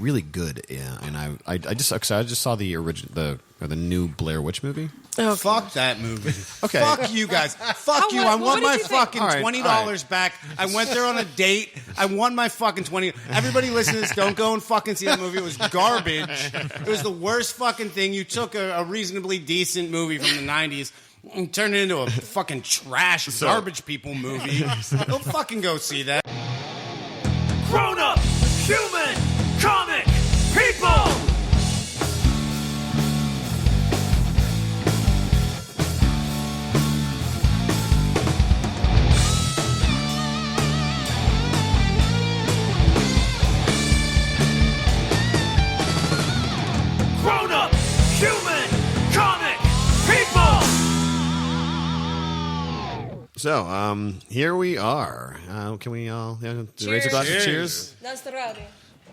really good. Yeah, and I just saw the original the new Blair Witch movie. Okay. Fuck that movie. Okay. Fuck you guys. Fuck you. I want my fucking $20 back. I went there on a date. I won my fucking $20. Everybody listen to this. Don't go and fucking see that movie. It was garbage. It was the worst fucking thing. You took a reasonably decent movie from the 90s and turned it into a fucking trash garbage people movie. Don't fucking go see that. Grown-up, human, comic, people! Grown-up, human, comic, people! So, here we are. Can we all raise a glass of cheers? That's the rowdy.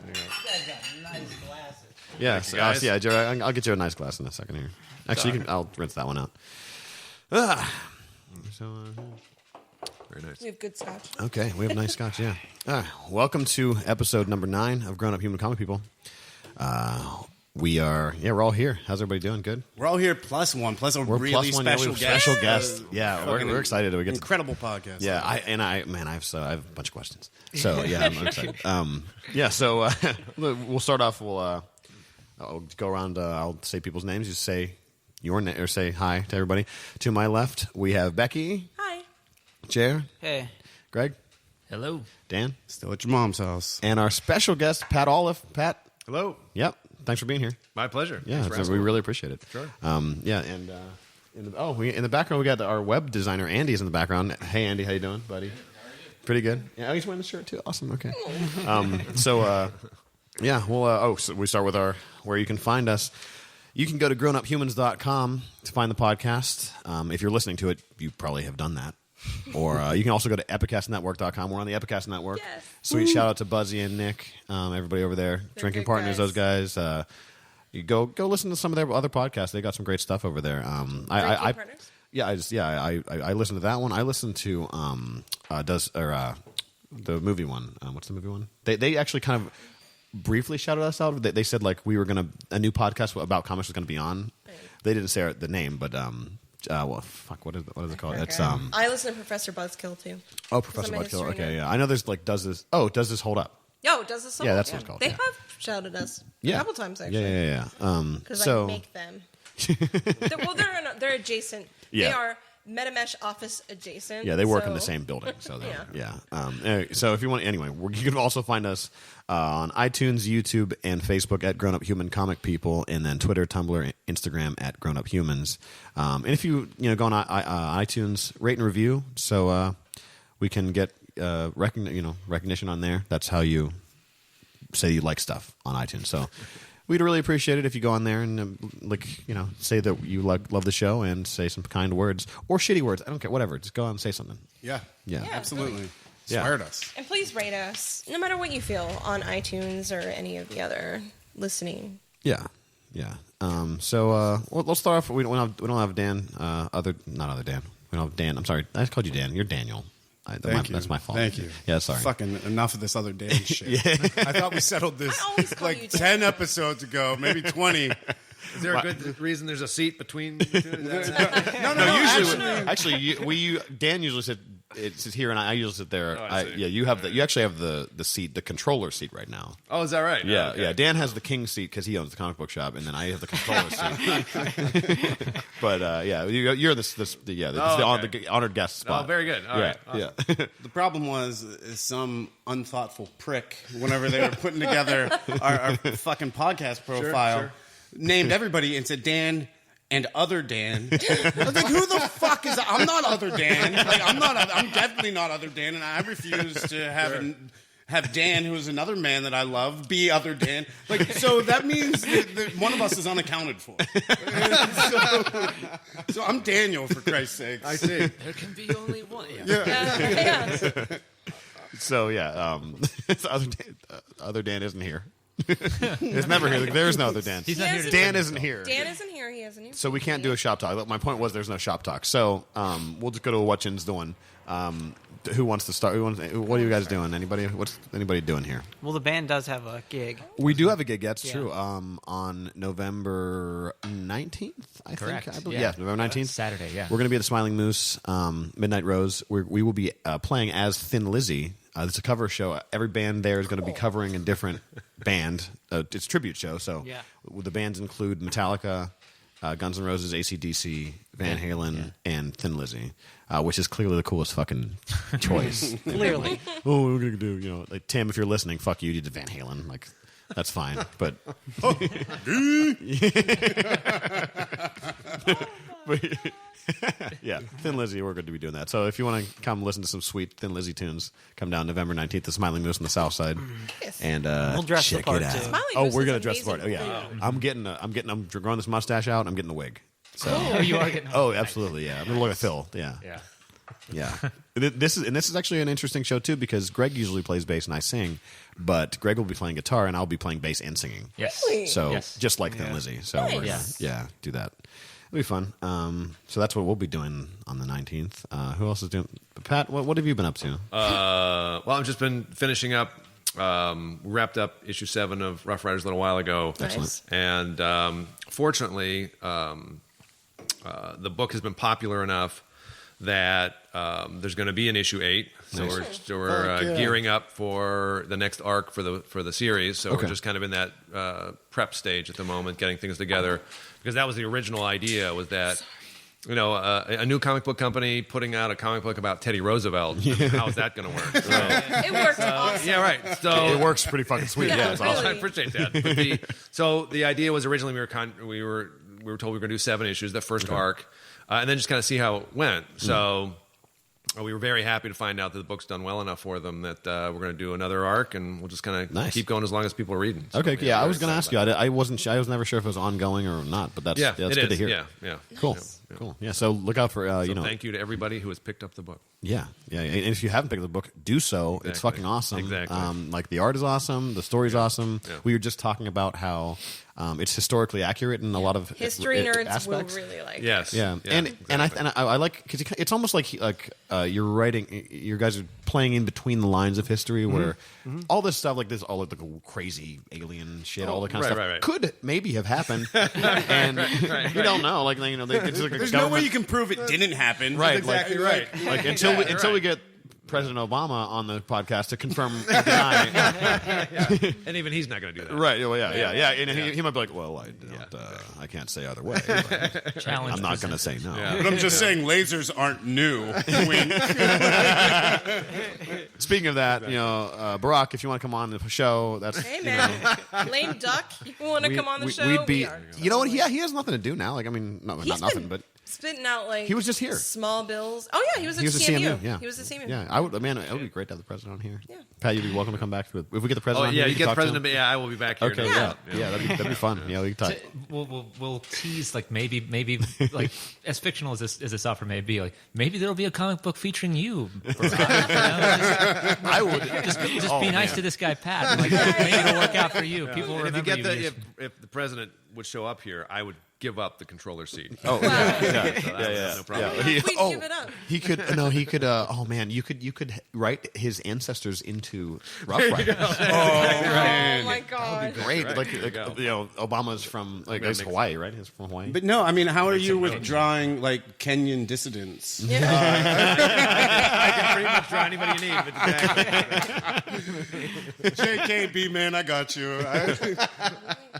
You guys got nice glasses. Yes, yeah, Jerry, I'll get you a nice glass in a second here. Actually, I'll rinse that one out. Very nice. We have good scotch. Okay, we have nice scotch, yeah. Welcome to episode number 9 of Grown Up Human Comic People. We're all here. How's everybody doing? Good? We're all here plus one, plus a really special guest. Special guest. Yeah, we're excited. We get incredible podcast. Yeah, I have a bunch of questions. So yeah, I'm excited. So we'll start off. I'll go around. I'll say people's names. You say your name or say hi to everybody. To my left, we have Becky. Hi. Jer. Hey. Greg. Hello. Dan. Still at your mom's house. And our special guest, Pat Olliffe. Pat. Hello. Yep. Thanks for being here. My pleasure. Yeah, we really appreciate it. Sure. In the background we got our web designer Andy's in the background. Hey Andy, how you doing, buddy? Pretty good. Yeah, he's wearing the shirt too. Awesome. Okay. So we start with where you can find us. You can go to grownuphumans.com to find the podcast. If you're listening to it, you probably have done that. Or you can also go to epicastnetwork.com. We're on the Epicast Network. Yes. Sweet shout out to Buzzy and Nick, everybody over there. They're Drinking good Partners, guys. those guys. You go listen to some of their other podcasts. They got some great stuff over there. Drinking Partners? I listened to that one. I listened to the movie one. What's the movie one? They actually kind of briefly shouted us out. They said like we were a new podcast about comics was gonna be on. Right. They didn't say the name, but what is it called? It's I listen to Professor Buzzkill too. Oh, Professor I'm a Buzzkill. history Okay, nerd. yeah. I know there's like does this hold up? Yo, does this? Yeah, that's what it's called, They yeah. have shouted us a couple times actually. Yeah. Because So I make them. They're adjacent. Yeah. They are MetaMesh office adjacent. yeah, they work in so- the same building. So Yeah. Anyway, so if you want, anyway, you can also find us on iTunes, YouTube, and Facebook at Grown Up Human Comic People, and then Twitter, Tumblr, Instagram at Grown Up Humans. And if you go on iTunes, rate and review, so we can get recognition on there. That's how you say you like stuff on iTunes. So we'd really appreciate it if you go on there and say that you love the show and say some kind words or shitty words. I don't care, whatever. Just go on and say something. Yeah. Yeah. Absolutely. Yeah. Swear at us. And please rate us, no matter what you feel, on iTunes or any of the other listening. Yeah. So let's start off. We don't have Dan. Not other Dan. We don't have Dan. I'm sorry. I called you Dan. You're Daniel. Thank you. That's my fault. Thank you. Yeah, sorry. Fucking enough of this other damn shit. I thought we settled this I always call you like Dan. 10 episodes ago, maybe 20. Is there a good reason there's a seat between? Usually Dan usually sits here, and I usually sit there. You actually have the seat, the controller seat right now. Oh, is that right? Yeah, Oh, okay. yeah. Dan has the king seat because he owns the comic book shop, and then I have the controller seat. But you're the honored guest spot. Oh, very good. All right. Yeah. The problem was some unthoughtful prick, whenever they were putting together our fucking podcast profile, sure. named everybody and said Dan and other Dan. I was like, who the fuck is that? I'm not other Dan. I'm definitely not other Dan, and I refuse to have Dan, who is another man that I love, be other Dan. So that means that one of us is unaccounted for. So I'm Daniel, for Christ's sake. I see. There can be only one. Yeah. So other Dan isn't here. It's never here. There's no other Dan. He's not here today. Dan isn't here. Dan isn't here. He hasn't here. So we can't do a shop talk. My point was there's no shop talk. So we'll just go to what's doing. who wants to start? What are you guys doing? What's anybody doing here? Well, the band does have a gig. We do have a gig. That's Yeah. true. On November 19th, I Correct. think. I believe. Yeah. Yeah, November 19th. Saturday, yeah. We're going to be at the Smiling Moose, Midnight Rose. We will be playing as Thin Lizzy. It's a cover show. Every band there is going to be covering a different band. It's a tribute show. So Yeah. the bands include Metallica, Guns N' Roses, AC/DC, Van Halen, and Thin Lizzy, which is clearly the coolest fucking choice. Clearly. Oh, we're gonna do, like Tim, if you're listening, fuck you. You did Van Halen, like that's fine. But, yeah, Thin Lizzy, we're going to be doing that. So if you want to come listen to some sweet Thin Lizzy tunes, come down November 19th to Smiling Moose on the South Side, and We'll dress the check part, it out. too. Smiling Oh, Moose we're is gonna dress the part. Oh amazing. yeah, I'm growing this mustache out. I'm getting the wig. So. Oh, you are getting. Oh, absolutely, yeah. I'm gonna look at Phil. Yeah. Yeah. This is actually an interesting show too because Greg usually plays bass and I sing, but Greg will be playing guitar and I'll be playing bass and singing. Yes. Really? So Yes. just like Thin Lizzy. So we're gonna, Nice. do that. It'll be fun. So that's what we'll be doing on the 19th. Who else is doing? Pat, what have you been up to? Well, I've just been finishing up. Wrapped up issue 7 of Rough Riders a little while ago. Nice. And fortunately, the book has been popular enough that there's going to be an issue 8. So we're gearing up for the next arc for the series. So Okay. we're just kind of in that prep stage at the moment, getting things together. Because that was the original idea, was that a new comic book company putting out a comic book about Teddy Roosevelt. How is that going to work? So, It worked awesome. yeah, right. So It works pretty fucking sweet. Yeah, it's really. awesome. I appreciate that. But so the idea was originally we were told we were going to do 7 issues, the first arc, and then just kind of see how it went. So we were very happy to find out that the book's done well enough for them that we're going to do another arc, and we'll just kind of Nice. keep going as long as people are reading. So, Okay, yeah, I we're was going to ask excited you. I wasn't. I was never sure if it was ongoing or not, but that's about it. that's it good is. to hear. Yeah. Cool, Yeah. cool. Yeah, so look out for So thank you to everybody who has picked up the book. Yeah. And if you haven't picked up the book, do so. It's Exactly. fucking awesome. Exactly. Like the art is awesome, the story's awesome. Yeah. We were just talking about how it's historically accurate in a lot of History nerds aspects. will really like Yes. Yeah, and I like because it's almost like you're writing. You guys are playing in between the lines of history, where all this stuff like this, all of the crazy alien shit, all the kind of stuff right. could maybe have happened, and you don't know. Like it's like a There's no way government- you can prove it didn't happen. Right, That's exactly like, right. Like until we get President Obama on the podcast to confirm or deny. And even he's not going to do that. Right. Well, yeah. And he might be like, well, I can't say either way. but Challenge. I'm not going to say no. Yeah. But I'm just saying lasers aren't new. Wink. Speaking of that, Barack, if you want to come on the show, that's Hey man, lame duck, you want to come on the show? We'd be. We are. You know what? He has nothing to do now. Like, I mean, not He's nothing, been but spitting out like He was just here. small bills. Oh yeah, he was at he was a CMU. CMU. Yeah, He was at CMU. Yeah, I would. Man, it would be great to have the president on here. Yeah. Pat, you'd be welcome to come back if we get the Oh, president. on yeah, here, you get the can talk to president, him. but yeah, I will be back here. Okay, no yeah, doubt. that'd be fun. Yeah, we can talk. We'll tease like maybe like as fictional as this offer may be, like maybe there'll be a comic book featuring you. Barack, I would. just be nice to this guy Pat. Like, maybe it'll work out for you. People will And if you remember get you. if the president would show up here, I would give up the controller seat. Oh, yeah. No problem. Yeah. Please give it up. He could. No, he could. Oh man, you could write his ancestors into Rough Riders. Oh my god. Great. Right. Like There you go. Obama's from he's Hawaii, right? He's from Hawaii. But no, I mean, how are you with drawing like Kenyan dissidents? I can pretty much draw anybody you need. But JKB, man, I got you.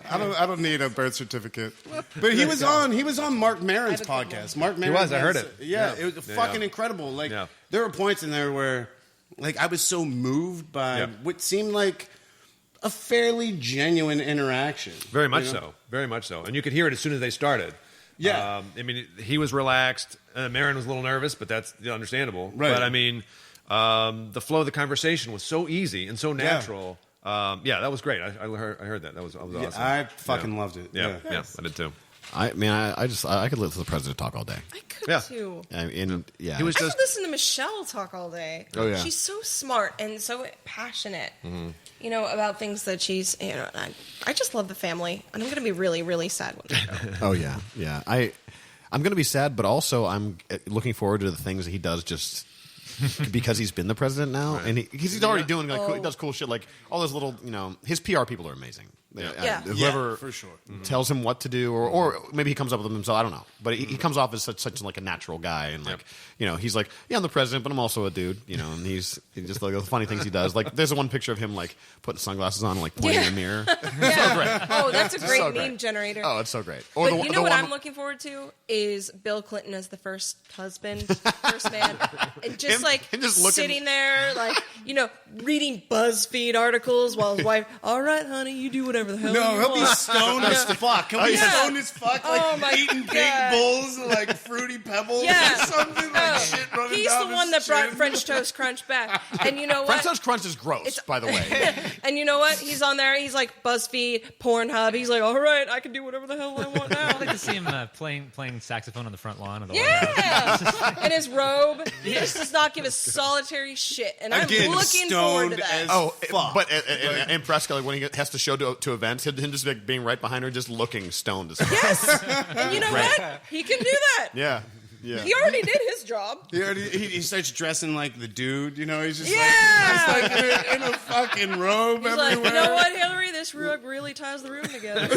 I don't need a birth certificate. But he was on Mark Maron's podcast. Mark Maron was, I heard has- it. Yeah, Yeah. it was Yeah, fucking yeah. incredible. Like Yeah. there were points in there where like I was so moved by Yeah. what seemed like a fairly genuine interaction. Very much You know? so. Very much so. And you could hear it as soon as they started. Yeah. I mean, he was relaxed. Marin was a little nervous, but that's understandable. Right. But I mean, the flow of the conversation was so easy and so natural. That was great. I heard that. That was awesome. Yeah, I fucking loved it. Yeah, I did too. I could listen to the president talk all day. I could Yeah. too. Yeah. He was I just could listen to Michelle talk all day. Oh, yeah. She's so smart and so passionate. About things that she's. I just love the family, and I'm going to be really, really sad when they go. Oh yeah. I'm going to be sad, but also I'm looking forward to the things that he does just because he's been the president now, and he's already doing like he does cool shit. Like all those little, his PR people are amazing. Whoever for sure tells him what to do, or maybe he comes up with them himself. I don't know, but he comes off as such like a natural guy, and like he's like, yeah, I'm the president, but I'm also a dude, and he's just like the funny things he does. Like there's one picture of him like putting sunglasses on, and, like pointing in the mirre. So great. Oh, that's a great So meme great. generator. Oh, it's so great. Or But you know what one, I'm looking forward to is Bill Clinton as the first husband, first man, and just him just looking- sitting there, like reading BuzzFeed articles while his wife. All right, honey, you do whatever the hell. No, you he'll be want. stoned as fuck. He'll be stoned as fuck, like my eating big God. bowls of like fruity pebbles Yeah. or something. Like shit running He's down the one his that brought chin. French Toast Crunch back, and you know what? French Toast Crunch is gross, by the way. And you know what? He's on there. He's like BuzzFeed, Pornhub. He's like, all right, I can do whatever the hell I want now. I'd like to see him playing saxophone on the front lawn of the White Yeah, House. in his robe. He just does not give a solitary shit, and I'm Again, looking forward to stoned that. as Oh, fuck. but and Prescott, like, when he has to show to events, him just like being right behind her, just looking stoned as fuck. Yes, and you know what? He can do that. Yeah. Yeah. He already did his job. He starts dressing like the dude, He's just Yeah. like in a fucking robe He's everywhere. like, you know what, Hillary? This rug really ties the room together.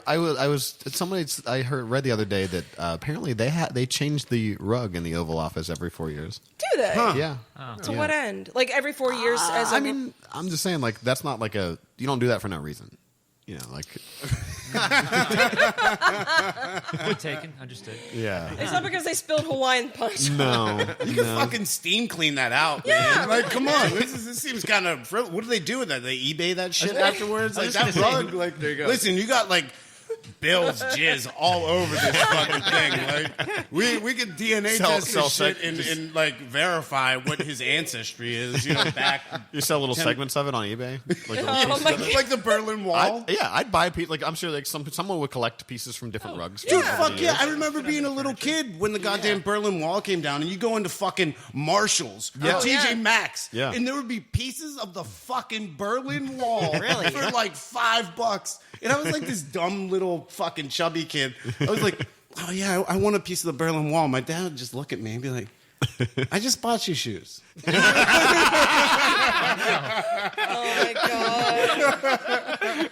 I was somebody I read the other day that apparently they changed the rug in the Oval Office every 4 years. Do they? Yeah. To what end? Like every 4 years? As I mean, I'm just saying, like, that's not like you don't do that for no reason. Like. Point taken. Understood. Yeah. it's not because they spilled Hawaiian punch. No. You can fucking steam clean that out, man. Like, come on. This seems kind of... What do they do with that? They eBay that shit afterwards? Like, that rug? Like, there you go. Listen, you got, like... Bill's jizz all over this fucking thing. Like we could DNA test this shit and like verify what his ancestry is. Back. You sell little segments of it on eBay, Like the Berlin Wall. I'd buy a piece. Like, I'm sure like someone would collect pieces from different rugs. Dude, fuck yeah. I remember being a little kid when the goddamn Berlin Wall came down, and you go into fucking Marshalls or TJ Maxx, and there would be pieces of the fucking Berlin Wall for like $5. And I was like this dumb little fucking chubby kid. I was like, oh yeah, I want a piece of the Berlin Wall. My dad would just look at me and be like, I just bought you shoes. Oh my god. Is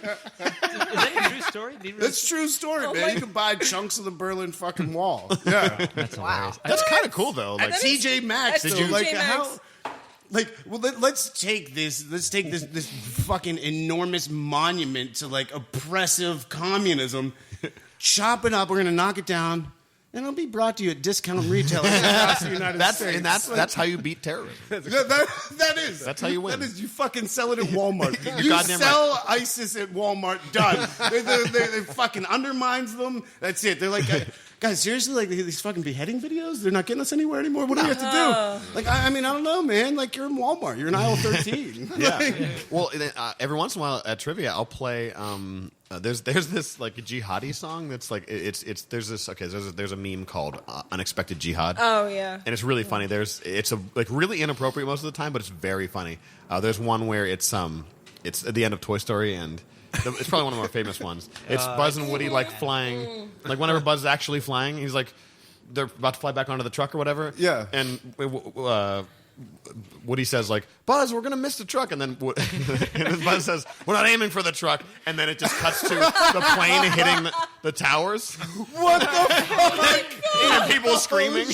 that a true story? That's a true story, man. You can buy chunks of the Berlin fucking wall. Yeah. That's hilarious. That's kind of cool though. Like, TJ Maxx. That's Did you like TJ how? Maxx. Like, well, let's take this fucking enormous monument to like oppressive communism, chop it up. We're gonna knock it down, and it'll be brought to you at discount retailers across the United States. And that's how you beat terrorism. That is. That's how you win. That is. You fucking sell it at Walmart. You goddamn sell ISIS at Walmart. Done. They fucking undermines them. That's it. They're like, guys, seriously, like these fucking beheading videos, they're not getting us anywhere anymore. What do we have to do? Like, I mean, I don't know, man. Like, you're in Walmart. You're in aisle 13. Yeah. Well, every once in a while at trivia, I'll play. There's this like jihadi song that's like there's a meme called Unexpected Jihad. Oh yeah. And it's really funny. It's like really inappropriate most of the time, but it's very funny. There's one where it's at the end of Toy Story, and it's probably one of our famous ones. It's Buzz and Woody like flying, like whenever Buzz is actually flying, he's like they're about to fly back onto the truck or whatever. Yeah. And Woody says like, Buzz, we're gonna miss the truck, and then Buzz says, we're not aiming for the truck, and then it just cuts to the plane hitting the towers. What the fuck? And people screaming,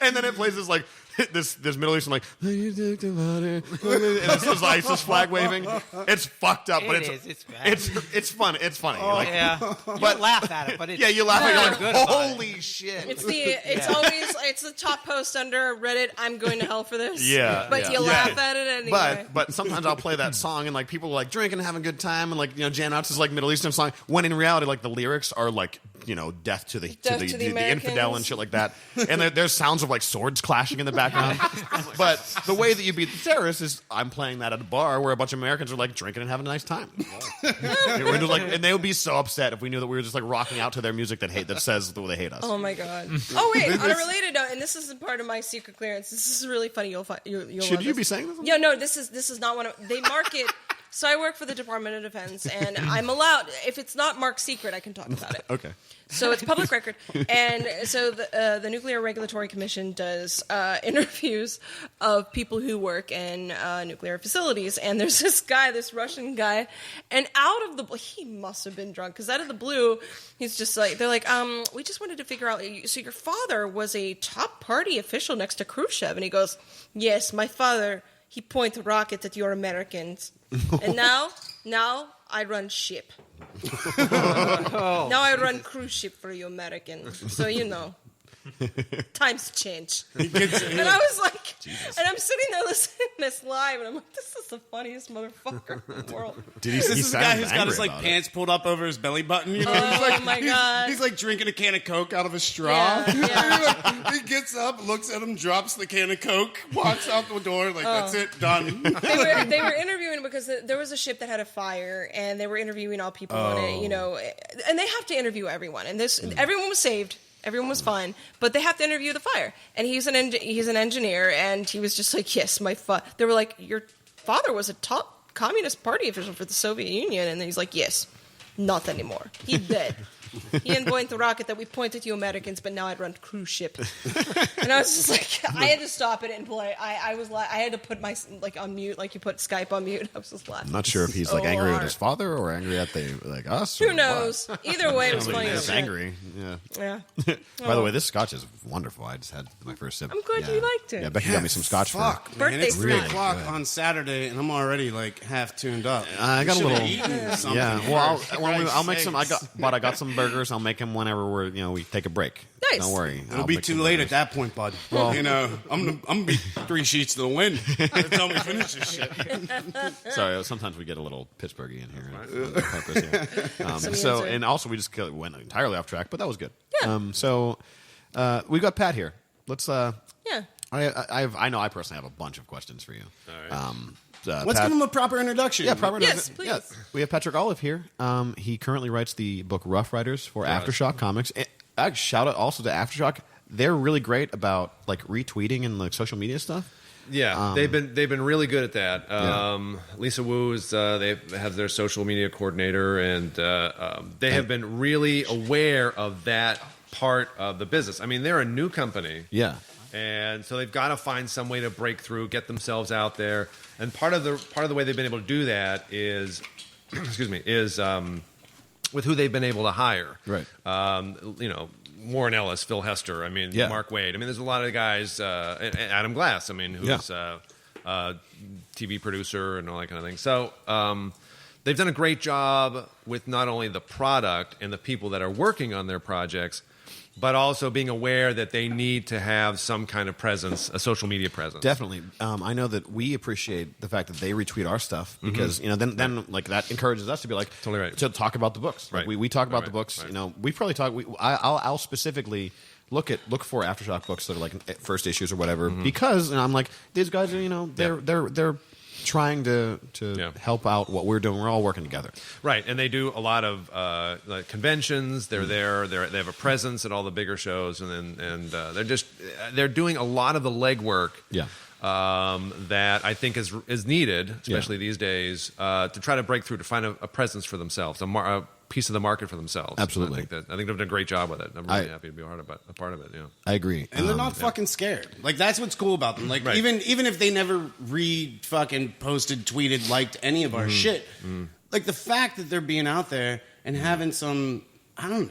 and then it plays this like this Middle Eastern like, and this is ISIS flag waving. It's fucked up, but It's bad. it's fun. It's funny. Like, Yeah. You laugh at it, but it's... yeah, you laugh. Yeah. You're like, Good about holy shit! It's always the top post under Reddit. I'm going to hell for this. Yeah, but yeah. you Yeah. laugh at it anyway. But sometimes I'll play that song and like people are like drinking and having a good time and like jam out to this like Middle Eastern song when in reality like the lyrics are like death to the infidel and shit like that, and there's sounds of like swords clashing in the background. But the way that you beat the terrorists is I'm playing that at a bar where a bunch of Americans are like drinking and having a nice time. And they would be so upset if we knew that we were just like rocking out to their music that says that they hate us. Oh my god! Oh wait, on a related note, and this isn't part of my secret clearance. This is really funny. You'll Should love you this. be saying this? Yeah, no. This is not one of they market. So I work for the Department of Defense, and I'm allowed, if it's not marked secret, I can talk about it. Okay. So it's public record. And so the Nuclear Regulatory Commission does interviews of people who work in nuclear facilities. And there's this guy, this Russian guy, and out of the blue, he must have been drunk, because out of the blue, he's just like, they're like, we just wanted to figure out, so your father was a top party official next to Khrushchev. And he goes, yes, my father, he pointed rockets at your Americans. And now I run ship. Now I run cruise ship for you Americans. So, times change. And I was like, and I'm sitting there listening to this live, and I'm like, this is the funniest motherfucker in the world. This is the guy who's got his pants pulled up over his belly button. Oh my God. He's like drinking a can of Coke out of a straw. Yeah. He gets up, looks at him, drops the can of Coke, walks out the door, that's it, done. They were interviewing because there was a ship that had a fire, and they were interviewing all people on it, and they have to interview everyone. And everyone was saved. Everyone was fine, but they have to interview the fire. And he's an engineer, and he was just like, yes, they were like, your father was a top Communist Party official for the Soviet Union. And then he's like, yes, not anymore. He's dead. He didn't point the rocket that we pointed to you Americans, but now I'd run cruise ship. And I was just like, I had to stop it and play. I had to put my on mute, like you put Skype on mute. I was just laughing. I'm not sure if he's angry with his father or angry at us. Who knows? Either way, it was funny. He's angry. Yeah. By the way, this scotch is wonderful. I just had my first sip. I'm glad you liked it. Yeah, Becky got me some scotch Fuck, for man, birthday it's 3 snack. o'clock on Saturday, and I'm already half tuned up. I got a little. Yeah, well, I'll make some. I got some burgers. I'll make them whenever we take a break. Nice. Don't worry. It'll be too late at that point, bud. Well, I'm gonna be 3 sheets to the wind by the time we finish this shit. Sorry, sometimes we get a little Pittsburghy in here. And also we just went entirely off track, but that was good. Yeah. We've got Pat here. Let's. Yeah. I know I personally have a bunch of questions for you. All right. Let's give him a proper introduction. Yeah, proper Yes, introduction. please. Yeah. We have Patrick Olliffe here. He currently writes the book Rough Riders for Aftershock Comics. And, shout out also to Aftershock. They're really great about retweeting and social media stuff. Yeah, they've been really good at that. Lisa Wu is they have their social media coordinator, and they have been really aware of that part of the business. I mean, they're a new company. Yeah. And so they've got to find some way to break through, get themselves out there. And part of the way they've been able to do that is, with who they've been able to hire. Right. Warren Ellis, Phil Hester. Mark Wade. There's a lot of guys. Adam Glass. Who's a TV producer and all that kind of thing. So they've done a great job with not only the product and the people that are working on their projects, but also being aware that they need to have some kind of presence, a social media presence. Definitely. I know that we appreciate the fact that they retweet our stuff because then that encourages us to be Totally right. to talk about the books. Right. We talk about the books. Right. We probably talk. I'll specifically look for Aftershock books that are first issues or whatever because I'm like these guys are they're trying to help out what we're doing. We're all working together. Right, and they do a lot of conventions. They're there. They have a presence at all the bigger shows, and they're doing a lot of the legwork. Yeah. That I think is needed, especially these days, to try to break through, to find a presence for themselves, a piece of the market for themselves. Absolutely. I think they've done a great job with it. I'm really happy to be a part of it. Yeah. I agree. And they're not fucking scared. That's what's cool about them. Right. Even if they never fucking posted, tweeted, liked any of our shit, the fact that they're being out there and having some, I don't know,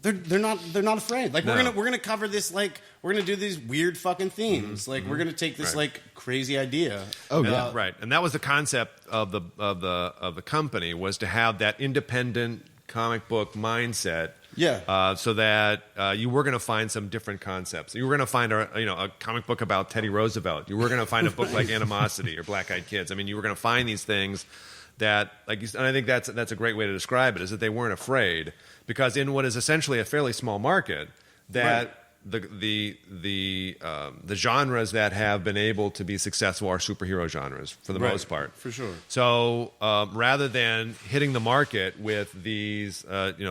they're not afraid. We're gonna cover this, we're gonna do these weird fucking themes. We're gonna take this crazy idea. Oh yeah. Right, and that was the concept of the company, was to have that independent comic book mindset. Yeah. So that you were going to find some different concepts. You were going to find a comic book about Teddy Roosevelt. You were going to find a book like Animosity or Black Eyed Kids. You were going to find these things that, and I think that's a great way to describe it, is that they weren't afraid, because in what is essentially a fairly small market, that the genres that have been able to be successful are superhero genres for the most part. For sure. So rather than hitting the market with these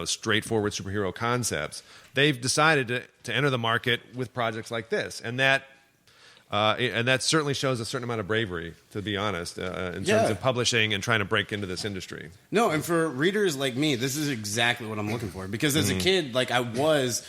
straightforward superhero concepts, they've decided to enter the market with projects like this, and that And that certainly shows a certain amount of bravery, to be honest, in terms of publishing and trying to break into this industry. No, and for readers like me, this is exactly what I'm looking for. Because as a kid, like I was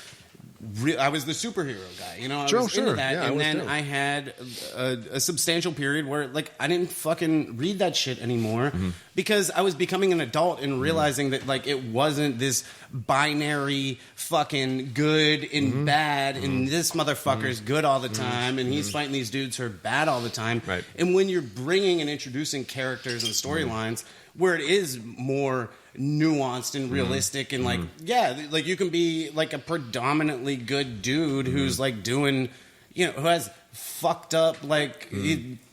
the superhero guy, you know. I was into that, Yeah, and then too. I had a substantial period where, like, I didn't fucking read that shit anymore because I was becoming an adult and realizing that, like, it wasn't this binary fucking good and bad, and this motherfucker's good all the time, and he's fighting these dudes who are bad all the time. Right. And when you're bringing and introducing characters and storylines where it is more nuanced and realistic and like like you can be like a predominantly good dude who's like doing, you know, who has fucked up like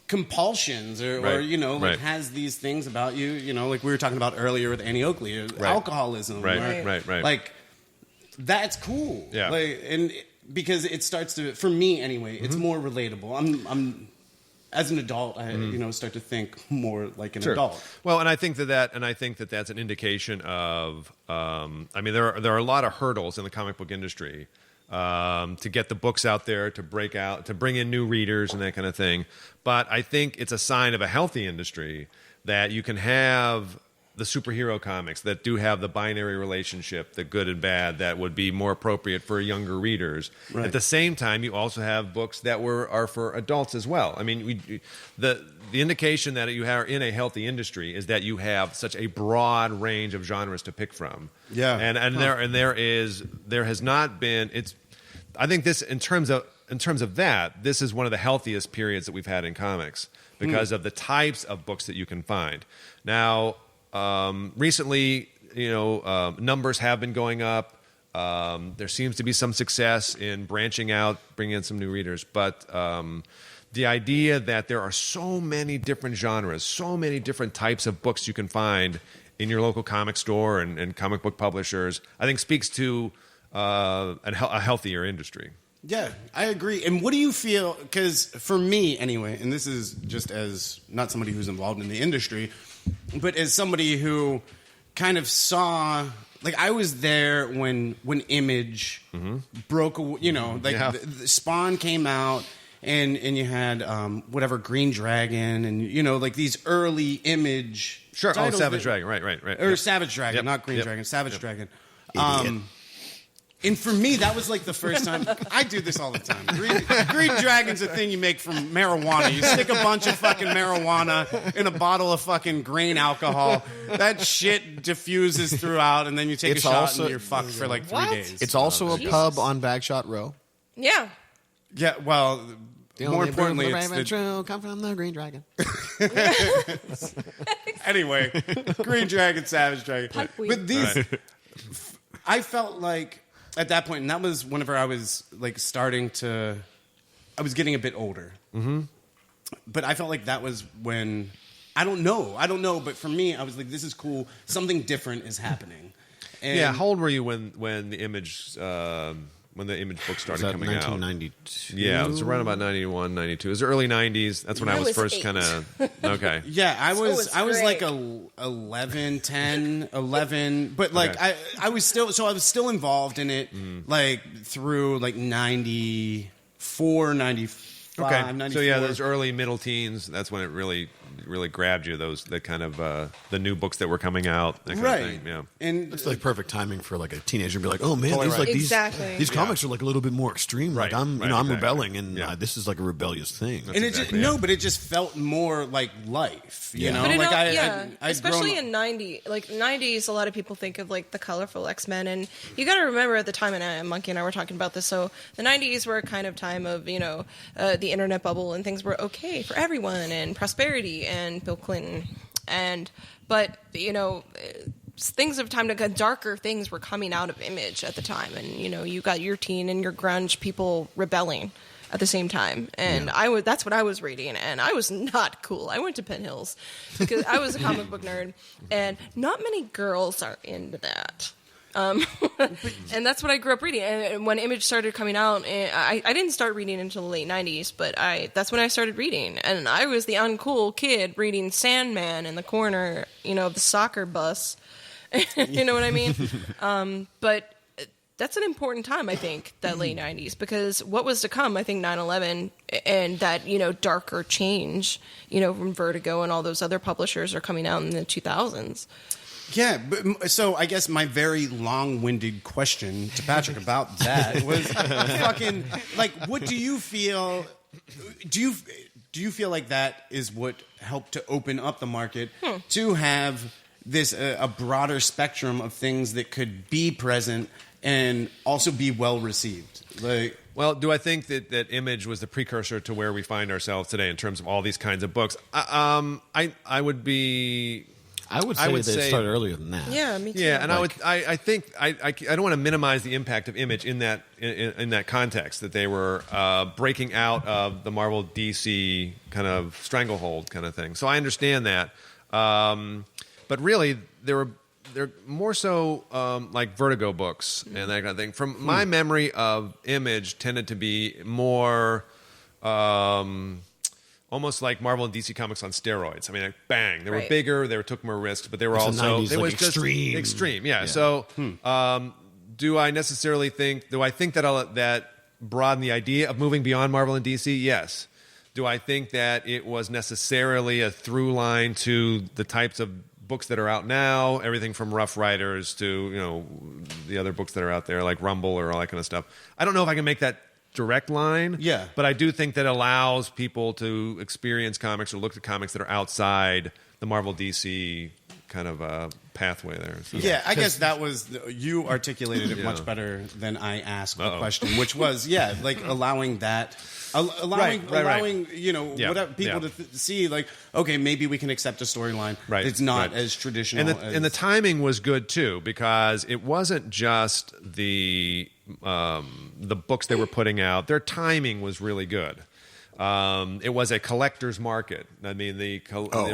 compulsions or you know, like has these things about you, you know, like we were talking about earlier with Annie Oakley, alcoholism, Right. like that's cool, like, and because it starts to, for me anyway, it's more relatable. I'm as an adult, I you know, start to think more like an adult. Well, and I think that's an indication of. I mean, there are a lot of hurdles in the comic book industry to get the books out there, to break out, to bring in new readers, and that kind of thing. But I think it's a sign of a healthy industry that you can have the superhero comics that do have the binary relationship, the good and bad, that would be more appropriate for younger readers. Right. At the same time, you also have books that are for adults as well. I mean, the indication that you are in a healthy industry is that you have such a broad range of genres to pick from. Yeah, and there has not been. I think this in terms of that, this is one of the healthiest periods that we've had in comics because of the types of books that you can find now. Recently, you know, numbers have been going up. There seems to be some success in branching out, bringing in some new readers. But the idea that there are so many different genres, so many different types of books you can find in your local comic store and comic book publishers, I think speaks to a healthier industry. Yeah, I agree. And what do you feel? Because for me, anyway, and this is just as not somebody who's involved in the industry, but as somebody who kind of saw, like, I was there when Image broke, you know, like the Spawn came out, and you had whatever Green Dragon, and you know, like these early Image, Savage Dragon, right, or Savage Dragon, not Green Dragon, Savage Dragon. And for me, that was like the first time. I do this all the time. Green Dragon's a thing you make from marijuana. You stick a bunch of fucking marijuana in a bottle of fucking grain alcohol. That shit diffuses throughout, and then you take a shot and you're fucked for like 3 days. It's also a pub on Bagshot Row. Yeah. Yeah, well, The more only importantly, brand it's that true come from the Green Dragon. Anyway, Green Dragon, Savage Dragon. Pipeweed. But these, I felt like at that point, and that was whenever I was like I was getting a bit older. Mm-hmm. But I felt like that was when, I don't know. But for me, I was like, this is cool. Something different is happening. And how old were you when the Image book started coming 1992? out? Yeah, it was around about 91, 92. It was the early 90s. That's when I was first kind of okay. Yeah, I was great. like 11, 10, 11, but like Okay. I was still involved in it like through like 94, 95, Okay, 94. so yeah, those early middle teens. That's when it really grabbed you. The kind of the new books that were coming out. That kind right. of thing, yeah. And It's like perfect timing for like a teenager to be like, oh man, Totally these right. like Exactly. these comics are like a little bit more extreme. Like Right, I'm right, I'm exactly. rebelling, and Yeah. this is like a rebellious thing. and it exactly just, it. no, but it just felt more like life, you Yeah. know. But Like I'd especially grown- in 90s, a lot of people think of like the colorful X-Men, and you got to remember at the time, and Monkey and I were talking about this. So the 90s were a kind of time of the internet bubble, and things were okay for everyone, and prosperity, and Bill Clinton, but things of time to go darker. Things were coming out of Image at the time, and you got your teen and your grunge people rebelling at the same time, and that's what I was reading, and I was not cool. I went to Penn Hills because I was a comic book nerd, and not many girls are into that. And that's what I grew up reading. And when Image started coming out, I didn't start reading until the late 90s, but that's when I started reading. And I was the uncool kid reading Sandman in the corner, of the soccer bus. You know what I mean? But that's an important time, I think, that late 90s, because what was to come, I think 9/11 and that, you know, darker change, you know, from Vertigo and all those other publishers are coming out in the 2000s. Yeah, but, so I guess my very long-winded question to Patrick about that was fucking like, what do you feel? Do you feel like that is what helped to open up the market to have this a broader spectrum of things that could be present and also be well received? Like, well, do I think that Image was the precursor to where we find ourselves today in terms of all these kinds of books? I would be. I would say it started earlier than that. Yeah, me too. Yeah, and I think I don't want to minimize the impact of Image in that context, that they were breaking out of the Marvel DC kind of stranglehold kind of thing. So I understand that, but really they're more so like Vertigo books and that kind of thing. From my memory of Image, tended to be more. Almost like Marvel and DC Comics on steroids. I mean, like, bang, they were bigger, they took more risks, but they were also they was extreme. Extreme, yeah. So, do I necessarily think? Do I think that that broadened the idea of moving beyond Marvel and DC? Yes. Do I think that it was necessarily a through line to the types of books that are out now? Everything from Rough Riders to the other books that are out there like Rumble or all that kind of stuff. I don't know if I can make that direct line, but I do think that allows people to experience comics or look at comics that are outside the Marvel DC kind of pathway there. So. Yeah, I guess that was you articulated it much better than I asked the question, which was like allowing that. Allowing whatever people to see, like, okay, maybe we can accept a storyline. Right, it's not as traditional. And the timing was good too, because it wasn't just the books they were putting out. Their timing was really good. It was a collector's market. I mean, there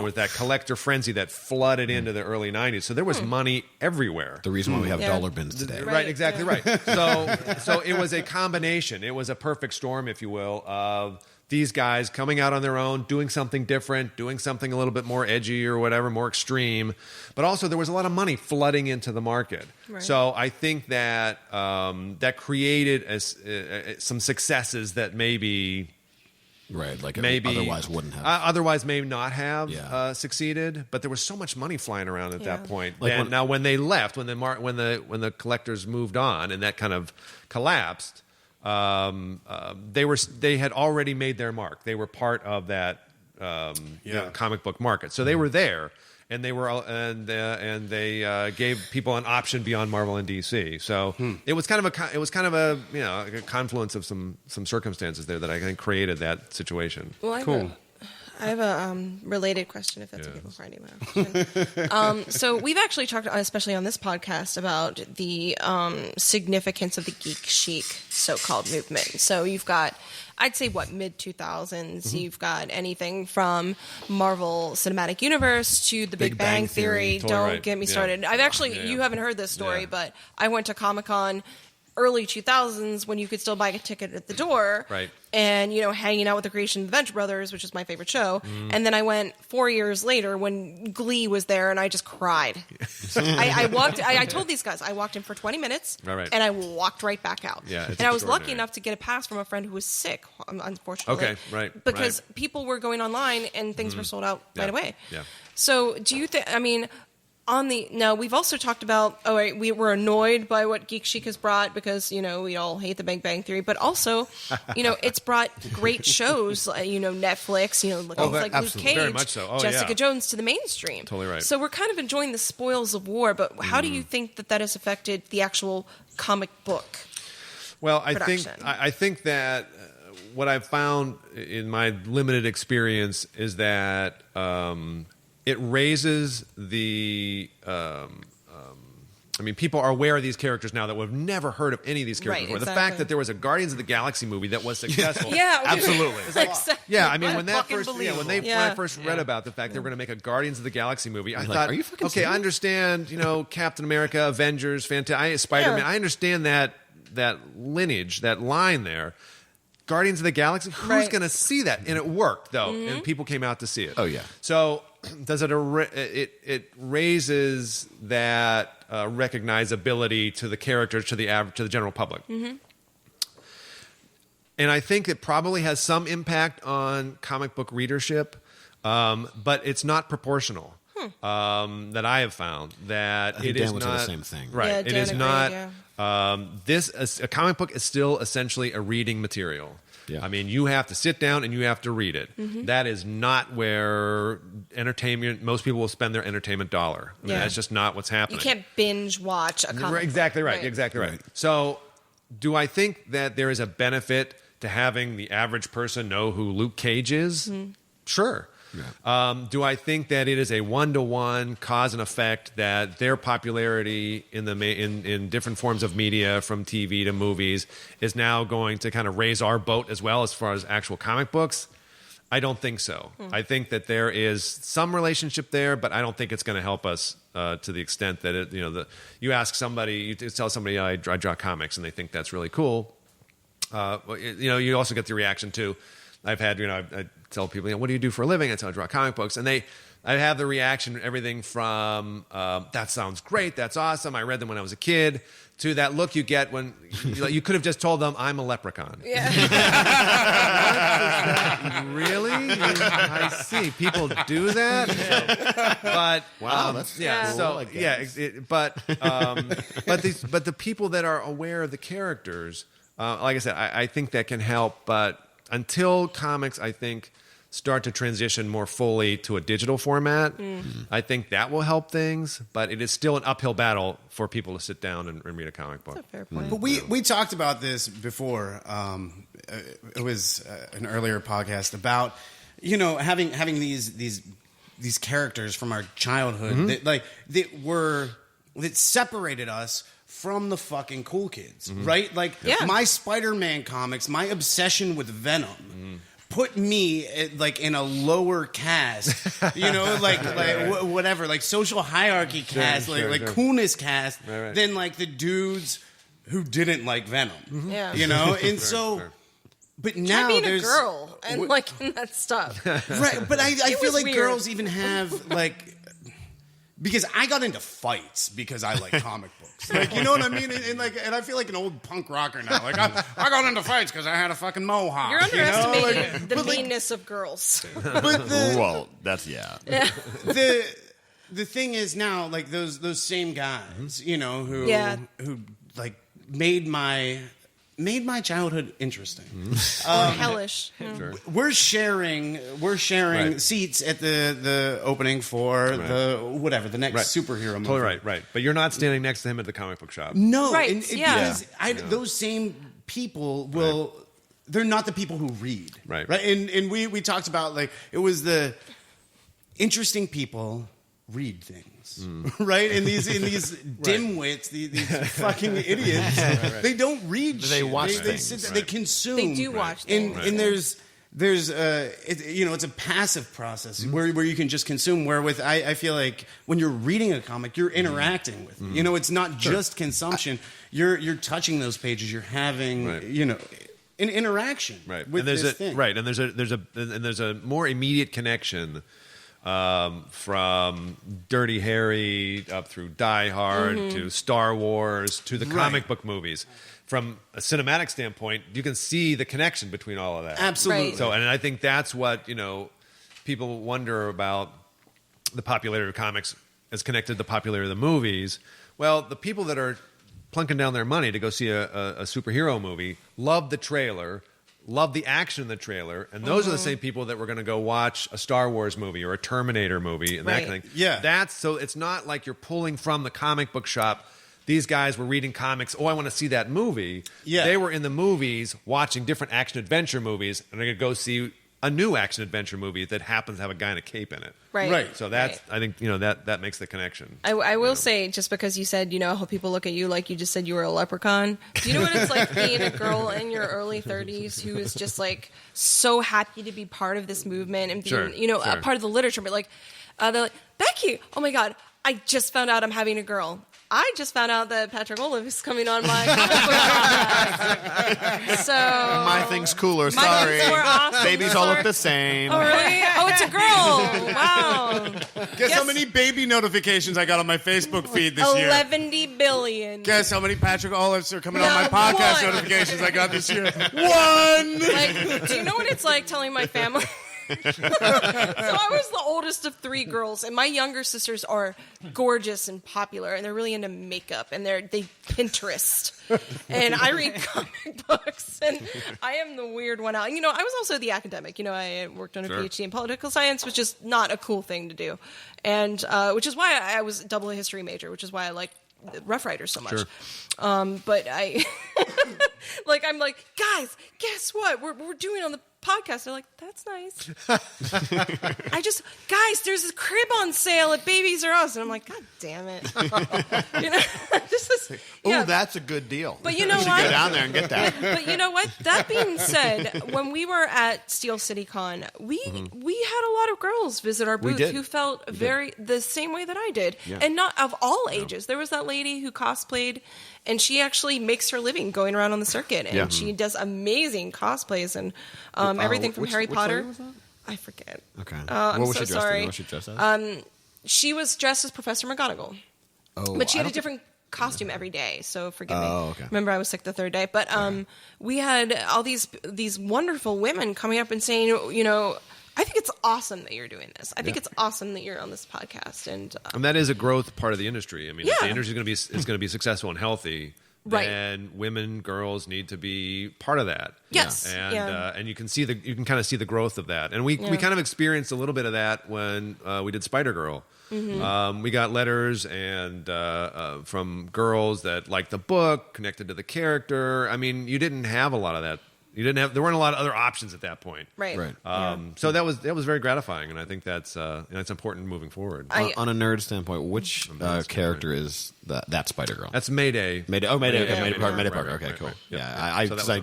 was that collector frenzy that flooded into the early 90s. So there was money everywhere. The reason why we have dollar bins today. Right, exactly right. So it was a combination. It was a perfect storm, if you will, of these guys coming out on their own, doing something different, doing something a little bit more edgy or whatever, more extreme. But also there was a lot of money flooding into the market. Right. So I think that that created some successes that maybe... Right, like maybe otherwise wouldn't have. Otherwise may not have succeeded, but there was so much money flying around at that point. Like now, when they left, when the collectors moved on, and that kind of collapsed, they had already made their mark. They were part of that comic book market, so they were there. And they were, and they gave people an option beyond Marvel and DC. So it was kind of a a confluence of some circumstances there that I think created that situation. Well, I have a related question, if that's okay before I do my question. So we've actually talked, especially on this podcast, about the significance of the geek chic so-called movement. So you've got, I'd say, mid-2000s, you've got anything from Marvel Cinematic Universe to the Big Bang Theory. Totally Don't get me started. I've actually, you haven't heard this story, but I went to Comic-Con early 2000s when you could still buy a ticket at the door. Right. And, hanging out with the creation of the Venture Brothers, which is my favorite show. And then I went 4 years later when Glee was there, and I just cried. I told these guys, I walked in for 20 minutes, and I walked right back out. Yeah, and I was lucky enough to get a pass from a friend who was sick, unfortunately. Okay, right. Because people were going online, and things were sold out right away. Yeah. So do you think, now we've also talked about, we were annoyed by what Geek Chic has brought because, we all hate the Big Bang Theory, but also, it's brought great shows, Netflix, like Luke Cage, very much so. Jessica Jones to the mainstream. Totally right. So we're kind of enjoying the spoils of war, but how do you think that has affected the actual comic book? Well, production? I think that what I've found in my limited experience is that it raises the. People are aware of these characters now that would have never heard of any of these characters before. Exactly. The fact that there was a Guardians of the Galaxy movie that was successful, absolutely. When I first read about the fact they were going to make a Guardians of the Galaxy movie, I thought, are you fucking okay, serious? I understand, Captain America, Avengers, Spider-Man, I understand that lineage, that line there. Guardians of the Galaxy, who's going to see that? And it worked though, and people came out to see it. Oh yeah. So does it raises that recognizability to the characters, to the general public. And And I think it probably has some impact on comic book readership, but it's not proportional. That I have found that I think it Dan is would say not the same thing. Right, Yeah, it Dan is agreed, not. yeah. A comic book is still essentially a reading material. Yeah. I mean, you have to sit down and you have to read it. Mm-hmm. That is not where entertainment. Most people will spend their entertainment dollar. I mean, Yeah. that's just not what's You happening. can't binge watch a comic. Exactly right. Right. Exactly right. Right. So, do I think that there is a benefit to having the average person know who Luke Cage is? Mm-hmm. Sure. Yeah. Do I think that it is a one-to-one cause and effect that their popularity in different forms of media, from TV to movies, is now going to kind of raise our boat as well as far as actual comic books? I don't think so. I think that there is some relationship there, but I don't think it's going to help us to the extent that it. You ask somebody, you tell somebody, I draw comics, and they think that's really cool. You also get the reaction too. I've had, I tell people, what do you do for a living? I tell them I draw comic books, and I have the reaction, everything from that sounds great, that's awesome, I read them when I was a kid, to that look you get when you could have just told them I'm a leprechaun. Yeah. Really? I see. People do that, but Wow, that's yeah. cool, So I guess. yeah, but the people that are aware of the characters, like I said, I think that can help, but until comics, I think, start to transition more fully to a digital format, I think that will help things, but it is still an uphill battle for people to sit down and read a comic book. That's a fair point. But we talked about this before. It was an earlier podcast about having these characters from our childhood that separated us from the fucking cool kids, right? Like my Spider-Man comics, my obsession with Venom. Put me in a lower caste, whatever, like social hierarchy caste, sure. coolness caste, Right. than like the dudes who didn't like Venom. Yeah. And so, but now being there's a girl and liking that stuff. right, but I feel was like weird. girls even have because I got into fights because I like comic books. Like, you know what I mean? And I feel like an old punk rocker now. Like, I got into fights because I had a fucking mohawk. You're underestimating the but, like, meanness of girls. But Well, that's yeah. the thing is now, like those same guys, who like made my childhood interesting. Hellish. Sure. We're sharing Right. seats at the opening for the next superhero movie. Totally right. But you're not standing next to him at the comic book shop. No, Right, yeah. because those same people will. They're not the people who read. Right. And we talked about it was the interesting people read things. Right? And these dimwits, these fucking idiots, they don't read They shit. watch they things. sit there, Right. they consume. They do watch And things. and there's it's a passive process where you can just consume. Where with I feel like when you're reading a comic, you're interacting with it. It's not just consumption. You're touching those pages. You're having an interaction with this thing. Right, and there's a more immediate connection from Dirty Harry up through Die Hard to Star Wars to the comic book movies. From a cinematic standpoint, you can see the connection between all of that. Absolutely. Right. So, and I think that's what people wonder about the popularity of comics as connected to the popularity of the movies. Well, the people that are plunking down their money to go see a superhero movie love the trailer, love the action in the trailer, and those are the same people that were going to go watch a Star Wars movie or a Terminator movie and that Right. kind of thing. Yeah. So it's not like you're pulling from the comic book shop. These guys were reading comics. Oh, I want to see that movie. Yeah. They were in the movies watching different action adventure movies, and they're going to go see a new action adventure movie that happens to have a guy in a cape in it. Right. So that's, I think, that makes the connection. I will say, just because you said, how people look at you like you just said you were a leprechaun. Do you know what it's like being a girl in your early 30s who is just so happy to be part of this movement and being, Sure. a part of the literature? But they're like, Becky, oh my God, I just found out I'm having a girl. I just found out that Patrick Olliffe is coming on my comic book podcast. So My thing's cooler. my Sorry. things were awesome. Babies all look the same. Oh, really? Oh, it's a girl. Wow. Guess how many baby notifications I got on my Facebook feed this year? 11 billion. Guess how many Patrick Olliffes are coming on my Not podcast one. notifications I got this year? 1! Like, do you know what it's like telling my family? So I was the oldest of 3 girls, and my younger sisters are gorgeous and popular, and they're really into makeup, and they Pinterest, and I read comic books, and I am the weird one out. You know, I was also the academic. You know, I worked on a PhD in political science, which is not a cool thing to do, and which is why I was double a history major, which is why I like Rough Riders so much. Sure. But I, like, I'm like, guys, guess what? We're doing on the podcast. They're like, that's nice. Guys, there's a crib on sale at Babies R Us, and I'm like, God damn it. You know, this is. Ooh, that's a good deal. But you know should what? go down there and get that. But you know what? That being said, when we were at Steel City Con, we had a lot of girls visit our booth did. who felt the same way that I did, Yeah. and not of all ages. There was that lady who cosplayed, and she actually makes her living going around on the circuit, and she does amazing cosplays and everything from Harry Potter. lady was that? I forget. Okay. I'm what was so she dressed sorry. in? What was she dressed as? She was dressed as Professor McGonagall. Oh, But she I had a don't different costume every day, so forgive me. Oh, okay. Remember, I was sick the third day. But we had all these wonderful women coming up and saying, you know, I think it's awesome that you're doing this. I think it's awesome that you're on this podcast. And that is a growth part of the industry. I mean, if Yeah. the industry is going to be successful and healthy, Right. then women, girls need to be part of that. Yes. And Yeah. and you can kind of see the growth of that. And we kind of experienced a little bit of that when we did Spider Girl. We got letters and from girls that liked the book, connected to the character. I mean, you didn't have a lot of that. There weren't a lot of other options at that point. right. So that was very gratifying, and I think that's important moving forward. On a nerd standpoint, which character is that Spider Girl? That's Mayday. Mayday. Oh, Mayday. Okay, Yeah, Mayday Park. Mayday right, Park. right, Okay, right, cool. right. Yeah, So that was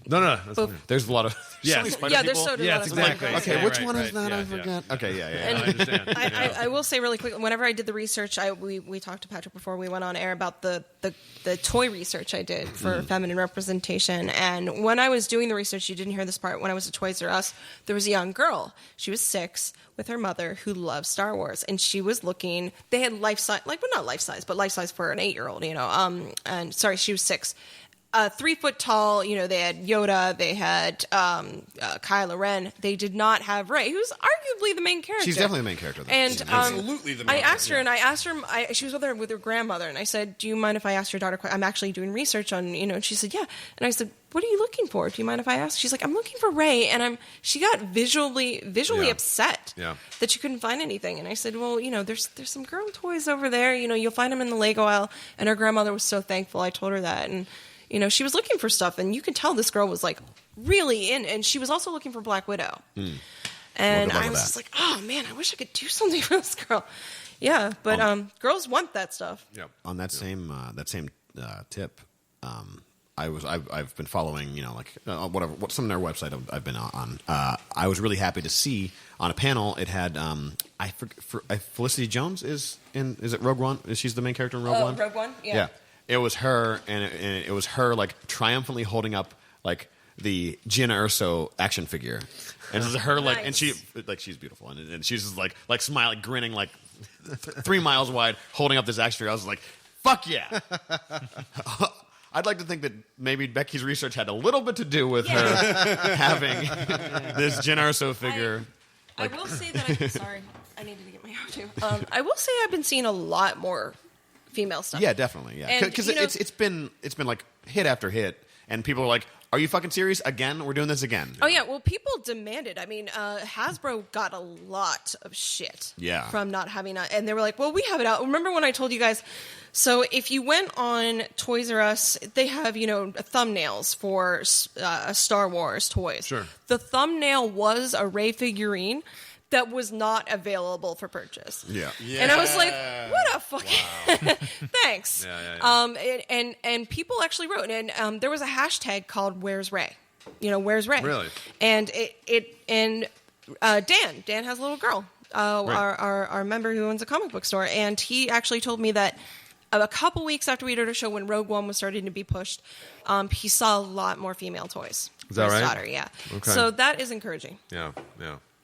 No. That's Both. fine. There's a lot of. Yes. so many Spider Yeah, there's people. so Yes, exactly. Okay, Yeah, which right, one is right. that? I Yeah, forget. Okay, yeah. I understand. I will say really quick, whenever I did the research, we talked to Patrick before we went on air about the toy research I did for feminine representation. And when I was doing the research, you didn't hear this part, when I was at Toys R Us, there was a young girl. She was 6 with her mother who loved Star Wars. And she was looking, they had life-size, not life-size, but life-size for an 8-year-old, you know. And sorry, she was 6. 3 foot tall, you know, they had Yoda, they had Kylo Ren. They did not have Rey, who's arguably the main character. She's definitely the main character, though. And Absolutely the main I asked her, and I asked her, she was with her grandmother, and I said, "Do you mind if I ask your daughter? I'm actually doing research on, you know." And she said, "Yeah." And I said, "What are you looking for? Do you mind if I ask?" She's like, "I'm looking for Rey," and she got visually upset that she couldn't find anything. And I said, "Well, you know, there's some girl toys over there. You know, you'll find them in the Lego aisle." And her grandmother was so thankful. I told her that, and you know, she was looking for stuff, and you could tell this girl was like really in, and she was also looking for Black Widow. And I was just like, oh man, I wish I could do something for this girl. Yeah, but girls want that stuff. Yep. On that same tip, I've been following, you know, like what some of their website I've been on. I was really happy to see on a panel it had Felicity Jones is it Rogue One? She's the main character in Rogue One. Rogue One, yeah. Yeah, it was her, and it was her like triumphantly holding up like the Gina Erso action figure, and it was her like, Nice. and she's beautiful, and she's just like smiling, grinning like 3 miles wide, holding up this action figure. I was like, fuck yeah. I'd like to think that maybe Becky's research had a little bit to do with her having this Gina Erso figure. I will say that sorry, I needed to get my hair too. I will say I've been seeing a lot more female stuff. Yeah, definitely. Yeah, And, because you know- it's been like hit after hit, and people are like, "Are you fucking serious? Again? We're doing this again?" Oh yeah, well, people demanded. I mean, Hasbro got a lot of shit. Yeah. From not having and they were like, "Well, we have it out." Remember when I told you guys? So if you went on Toys R Us, they have, you know, thumbnails for Star Wars toys. Sure. The thumbnail was a Rey figurine that was not available for purchase. Yeah. And I was like, what a fucking thanks. Yeah. And people actually wrote, and there was a hashtag called Where's Rey? You know, Where's Rey? Really? And Dan has a little girl, our member who owns a comic book store, and he actually told me that a couple weeks after we did our show, when Rogue One was starting to be pushed, he saw a lot more female toys. Is that for his right? daughter, yeah. Okay. So that is encouraging. Yeah.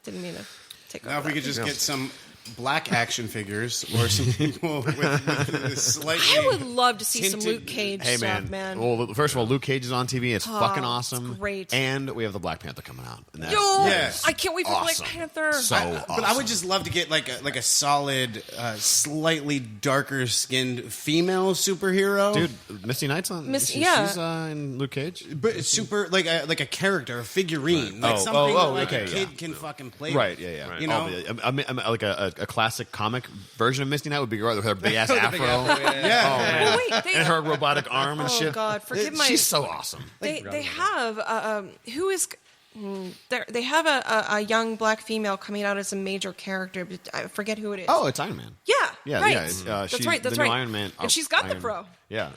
Didn't mean to take Now, if over. we could just get some black action figures or some people with slightly. I would love to see some tinted- Luke Cage Hey stuff, man. man. Well, first of all, Luke Cage is on TV. It's fucking it's awesome. great. And we have the Black Panther coming out. And that's, Yeah. I can't wait for awesome. Black Panther. So awesome. But I would just love to get like a solid, slightly darker skinned female superhero, Dude, Misty Knight's on. Miss- she's yeah. in Luke Cage. But it's super like a character, a figurine, like Oh, something oh, like okay, a kid yeah. can fucking play. Right, with. yeah. Right. You know, like a classic comic version of Misty Knight would be great with her big ass afro. yeah. Well, wait, they, And her robotic arm and oh shit. God, forgive my. She's so awesome. They have who is. They have a young black female coming out as a major character, but I forget who it is. Oh, it's Iron Man. yeah, Yeah, right. yeah. It's, That's she's right. That's the new right. Iron Man. And she's got the Iron- fro. Yeah.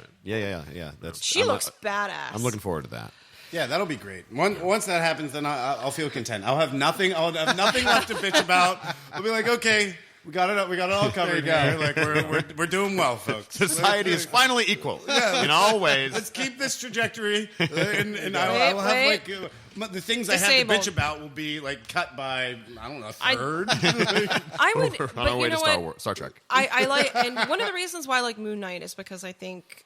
That's. She looks badass. I'm looking forward to that. Yeah, that'll be great. Once that happens, then I'll feel content. I'll have nothing. I'll have nothing left to bitch about. I'll be like, okay, we got it. We got it all covered. Here. Like we're doing well, folks. Society is finally equal in all ways. Let's keep this trajectory, and I will have Wait. like the things I have Disabled. to bitch about will be like cut by I don't know a third. I would, We're but on our way you to know what? Star Trek. I like, and one of the reasons why I like Moon Knight is because I think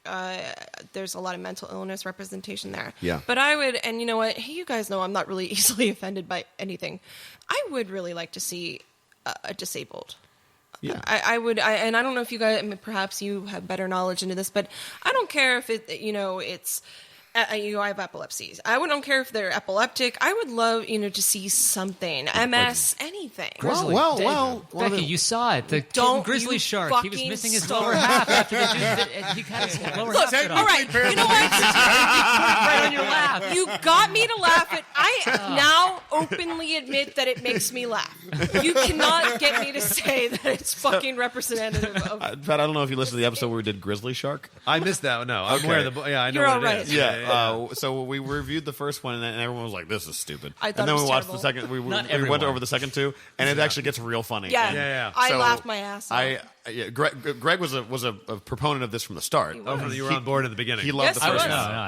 there's a lot of mental illness representation there. Yeah. But I would, and you know what? Hey, you guys know I'm not really easily offended by anything. I would really like to see a disabled. Yeah. I would, and I don't know if you guys, I mean, perhaps you have better knowledge into this, but I don't care if it, it's. I have epilepsy. I don't care if they're epileptic. I would love, to see something. MS, anything. Well. Becky, you saw it. The Don't grizzly you shark. He was fucking missing his stop. lower half after the dude. He had his lower half cut All off. right, you know what? Right on your lap. You got me to laugh at. I now openly admit that it makes me laugh. You cannot get me to say that it's fucking representative of. Pat, I don't know if you listened to the episode where we did Grizzly Shark. I missed that. No, I'm aware of the. Yeah, I know You're what all it right. is. Yeah. So we reviewed the first one, and everyone was like, "This is stupid." I thought and then it was we watched terrible. the second. We Not went everyone. over the second two, and it actually gets real funny. Yeah, And- yeah. I So laughed my ass off. Greg was a proponent of this from the start. He Oh, was. you were on board in the beginning. He loved Yes, the I first was. one. No,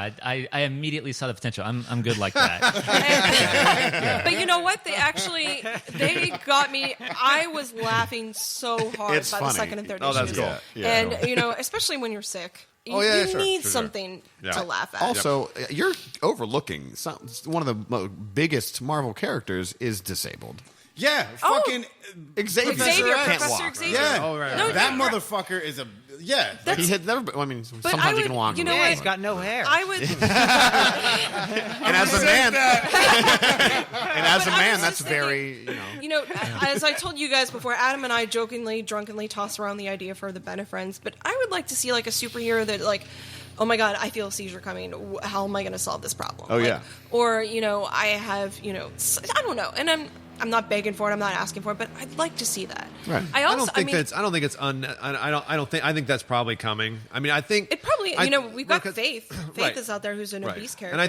I immediately saw the potential. I'm good like that. But you know what? They got me. I was laughing so hard It's by the funny. second and third Oh, that's issues. cool. Yeah. And especially when you're sick, you, Oh, yeah, you sure, need sure. something Yeah. to laugh at. Also, you're overlooking one of the biggest Marvel characters is disabled. Yeah, Oh. fucking Xavier, Xavier, can't Professor walk. Xavier. yeah. Oh, right, No, right. That you're right. motherfucker is a yeah. He had never. I mean, But sometimes I he would- can walk. you know Yeah, what? he's got no hair. I would. and as a man, was that's just very. As I told you guys before, Adam and I jokingly, drunkenly toss around the idea for the Benefriends, but I would like to see like a superhero that like, oh my god, I feel a seizure coming. How am I going to solve this problem? Oh, Like, yeah. Or I have I don't know, and I'm not begging for it. I'm not asking for it, but I'd like to see that. Right. I I think that's probably coming. I mean, I think It probably. We've got because- Faith. Faith Right. is out there who's an Right. obese character. And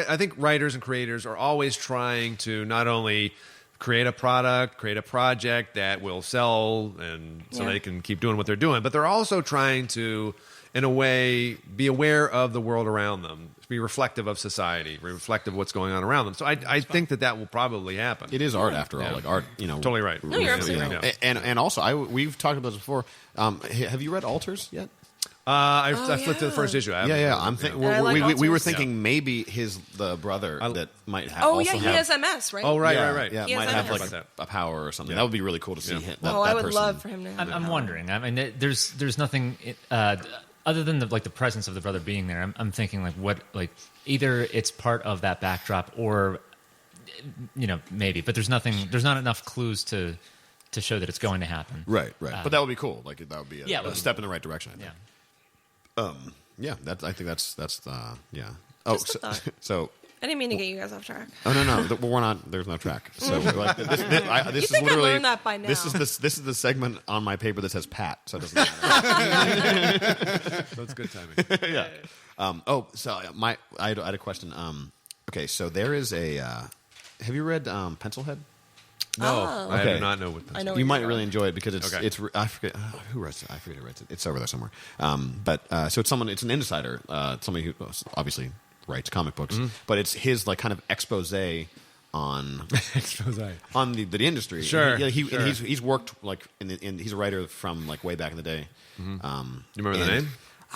I think writers and creators are always trying to not only create a product, create a project that will sell, and so Yeah. they can keep doing what they're doing, but they're also trying to, in a way, be aware of the world around them, be reflective of society, be reflective of what's going on around them. So I think that will probably happen. It is art after all. Yeah. Like art, Totally right. No, you're absolutely right. And also, we've talked about this before. Have you read Alters yet? I flipped to the yeah. first issue. I haven't Yeah. read it. I'm thinking And I like we were Alters. thinking maybe the brother that might have. Oh also yeah, he have, has MS, right? Oh, right. Yeah, He has might have MS. like About a power or something. Yeah. That would be really cool to see him. Oh, I would person. love for him to. Have I'm that. wondering. I mean, there's nothing other than the presence of the brother being there. I'm thinking either it's part of that backdrop or maybe, but there's nothing. There's not enough clues to show that it's going to happen. Right. But that would be cool. Like that would be Yeah, it a would step in the right direction. I think. Yeah. Yeah. I think that's yeah. Oh, Just a thought. so. I didn't mean to get you guys off track. Oh no, we're not. There's no track. So like, this is think I literally. learned that by now. This is the segment on my paper that says Pat. So it doesn't matter. So it's good timing. Yeah. I had a question. Okay, so there is a. Have you read Pencilhead? No, I do not know what this I know You what might you're really about. enjoy it because it's Okay. I forget who writes it. I forget who writes it. It's over there somewhere. So it's someone. It's an insider. Somebody who obviously writes comic books, but it's his like kind of expose on on the industry. Sure, And sure. and he's worked like he's a writer from like way back in the day. You remember the name?